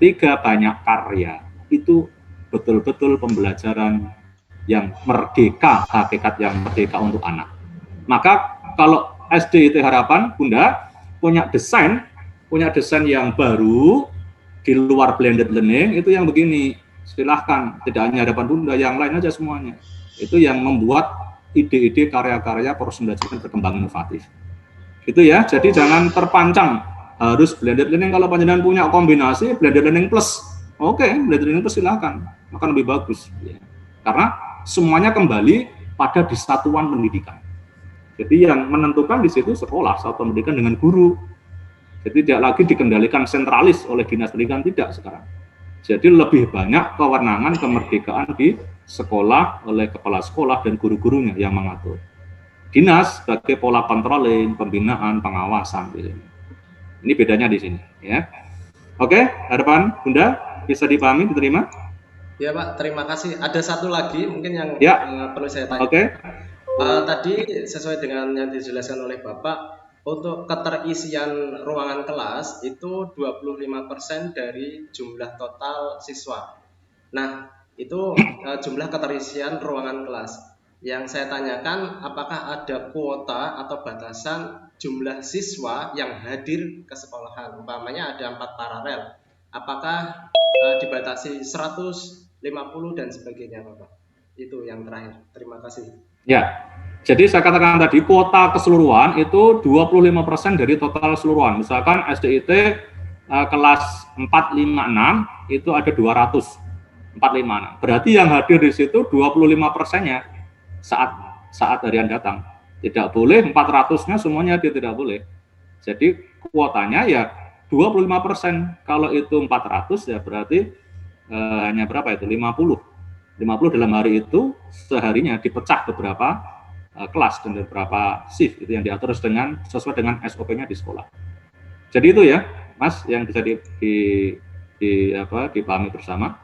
Speaker 1: 3, banyak karya. Itu betul-betul pembelajaran yang merdeka, hakikat yang merdeka untuk anak. Maka kalau SDIT Harapan Bunda punya desain yang baru di luar blended learning, itu yang begini, silahkan, tidak hanya Harapan Bunda, yang lain aja semuanya. Itu yang membuat ide-ide karya-karya proses pembelajaran berkembang inovatif. Itu ya, jadi jangan terpancang harus blended learning. Kalau panjenengan punya kombinasi blended learning plus, oke, blended learning plus silahkan, akan lebih bagus. Ya. Karena semuanya kembali pada di satuan pendidikan. Jadi yang menentukan di situ sekolah, satuan pendidikan dengan guru. Jadi tidak lagi dikendalikan sentralis oleh dinas pendidikan, tidak sekarang. Jadi lebih banyak kewenangan kemerdekaan di sekolah oleh kepala sekolah dan guru-gurunya yang mengatur. Dinas sebagai pola controlling, pembinaan, pengawasan. Ini bedanya di sini. Ya. Oke, Harapan Bunda bisa dipahami, diterima?
Speaker 5: Ya Pak, terima kasih. Ada satu lagi mungkin yang perlu saya tanya.
Speaker 1: Oke.
Speaker 5: Tadi sesuai dengan yang dijelaskan oleh Bapak, untuk keterisian ruangan kelas itu 25% dari jumlah total siswa. Nah, itu jumlah keterisian ruangan kelas. Yang saya tanyakan, apakah ada kuota atau batasan jumlah siswa yang hadir ke sekolahan? Umpamanya ada 4 paralel. Apakah dibatasi 100 50 dan sebagainya, Bapak. Itu yang terakhir. Terima kasih.
Speaker 1: Ya, jadi saya katakan tadi kuota keseluruhan itu 25% dari total keseluruhan. Misalkan SDIT kelas 456 itu ada 200, 456. Berarti yang hadir di situ 25%-nya saat harian datang. Tidak boleh 400-nya semuanya dia tidak boleh. Jadi kuotanya ya 25%. Kalau itu 400 ya berarti hanya berapa itu? 50 dalam hari itu seharinya dipecah beberapa kelas dan beberapa shift, itu yang diatur sesuai dengan SOP-nya di sekolah. Jadi itu ya, Mas, yang bisa dipahami bersama.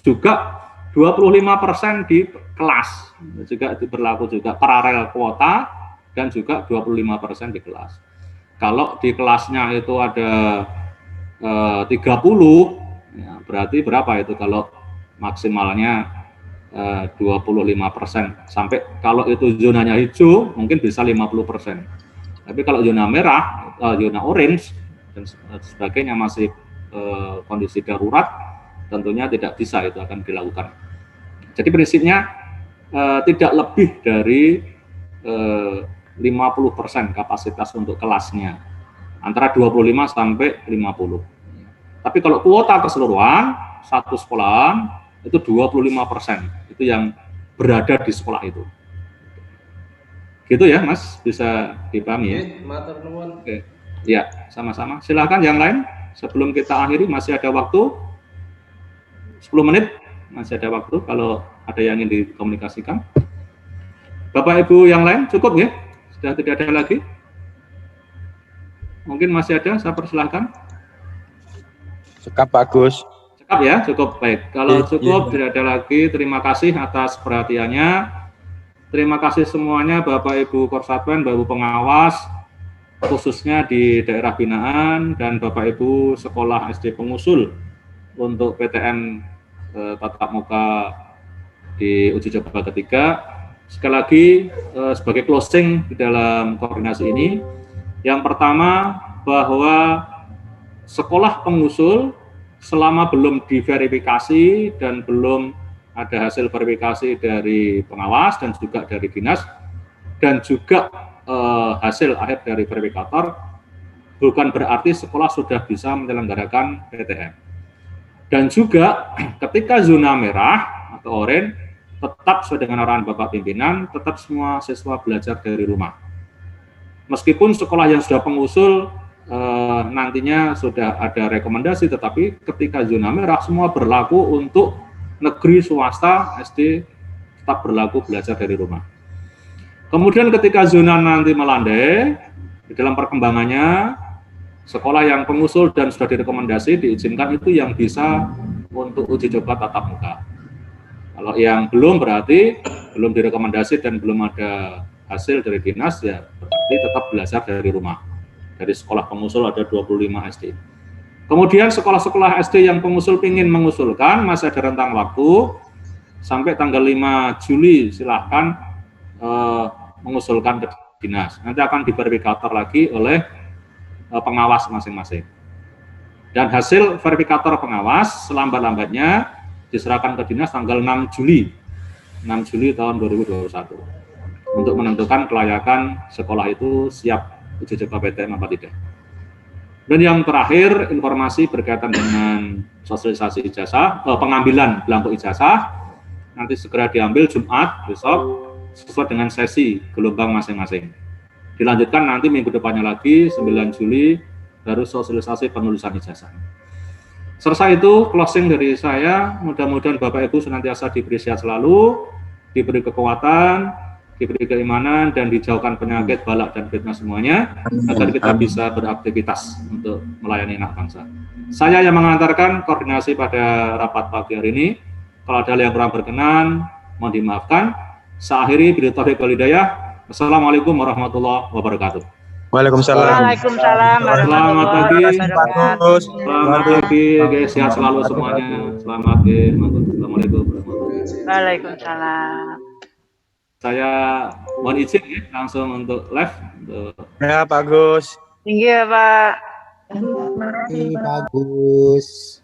Speaker 1: Juga 25% di kelas, juga berlaku juga paralel kuota dan juga 25% di kelas. Kalau di kelasnya itu ada 30, ya berarti berapa itu kalau maksimalnya 25%, sampai kalau itu zonanya hijau mungkin bisa 50%. Tapi kalau zona merah, zona orange dan sebagainya masih kondisi darurat, tentunya tidak bisa itu akan dilakukan. Jadi prinsipnya tidak lebih dari 50% kapasitas untuk kelasnya, antara 25 sampai 50. Tapi kalau kuota keseluruhan satu sekolahan itu 25%. Itu yang berada di sekolah itu. Gitu ya, Mas, bisa dipahami ya?
Speaker 5: Matur nuwun.
Speaker 1: Oke. Ya, sama-sama. Silakan yang lain sebelum kita akhiri, masih ada waktu 10 menit, masih ada waktu kalau ada yang ingin dikomunikasikan. Bapak Ibu yang lain cukup ya? Sudah tidak ada lagi? Mungkin masih ada, saya persilahkan.
Speaker 6: Cukup bagus.
Speaker 1: Cukup ya, cukup baik. Kalau cukup tidak ada lagi, terima kasih atas perhatiannya. Terima kasih semuanya Bapak Ibu Korsatwen, Bapak Ibu pengawas, khususnya di daerah binaan dan Bapak Ibu sekolah SD pengusul untuk PTN tatap muka di uji coba ketiga. Sekali lagi sebagai closing di dalam koordinasi ini, yang pertama bahwa sekolah pengusul selama belum diverifikasi dan belum ada hasil verifikasi dari pengawas dan juga dari dinas dan juga hasil akhir dari verifikator, bukan berarti sekolah sudah bisa menyelenggarakan PTM. Dan juga ketika zona merah atau oranye, tetap sesuai dengan arahan Bapak Pimpinan, tetap semua siswa belajar dari rumah. Meskipun sekolah yang sudah pengusul nantinya sudah ada rekomendasi, tetapi ketika zona merah semua berlaku untuk negeri swasta SD tetap berlaku belajar dari rumah. Kemudian ketika zona nanti melandai, di dalam perkembangannya sekolah yang pengusul dan sudah direkomendasi diizinkan itu yang bisa untuk uji coba tatap muka. Kalau yang belum berarti belum direkomendasi dan belum ada hasil dari dinas, ya berarti tetap belajar dari rumah. Dari sekolah pengusul ada 25 SD. Kemudian sekolah-sekolah SD yang pengusul ingin mengusulkan, masih ada rentang waktu sampai tanggal 5 Juli silahkan mengusulkan ke dinas. Nanti akan diverifikator lagi oleh pengawas masing-masing. Dan hasil verifikator pengawas selambat-lambatnya diserahkan ke dinas tanggal 6 Juli tahun 2021 untuk menentukan kelayakan sekolah itu siap uji coba PTM apa tidak. Dan yang terakhir, informasi berkaitan dengan sosialisasi ijazah, pengambilan belangko ijazah nanti segera diambil Jumat besok sesuai dengan sesi gelombang masing-masing. Dilanjutkan nanti minggu depannya lagi 9 Juli baru sosialisasi penulisan ijazah. Selesai itu closing dari saya. Mudah-mudahan Bapak Ibu senantiasa diberi sehat selalu, diberi kekuatan, diberi keimanan, dan dijauhkan penyakit, balak, dan fitnah semuanya, agar kita bisa beraktivitas untuk melayani anak bangsa. Saya yang mengantarkan koordinasi pada rapat pagi hari ini. Kalau ada yang kurang berkenan, mohon dimaafkan. Saya akhiri, bila taufiq wal hidayah. Assalamualaikum warahmatullahi wabarakatuh.
Speaker 6: Waalaikumsalam.
Speaker 3: Waalaikumsalam.
Speaker 1: Selamat pagi. Selamat pagi, guys. Sehat selalu semuanya. Selamat pagi. Assalamualaikum warahmatullahi wabarakatuh.
Speaker 3: Waalaikumsalam.
Speaker 1: Saya mohon izin ya, langsung untuk live.
Speaker 6: Ya, Pak Gus.
Speaker 3: Tinggi ya, Pak.
Speaker 7: Bagus.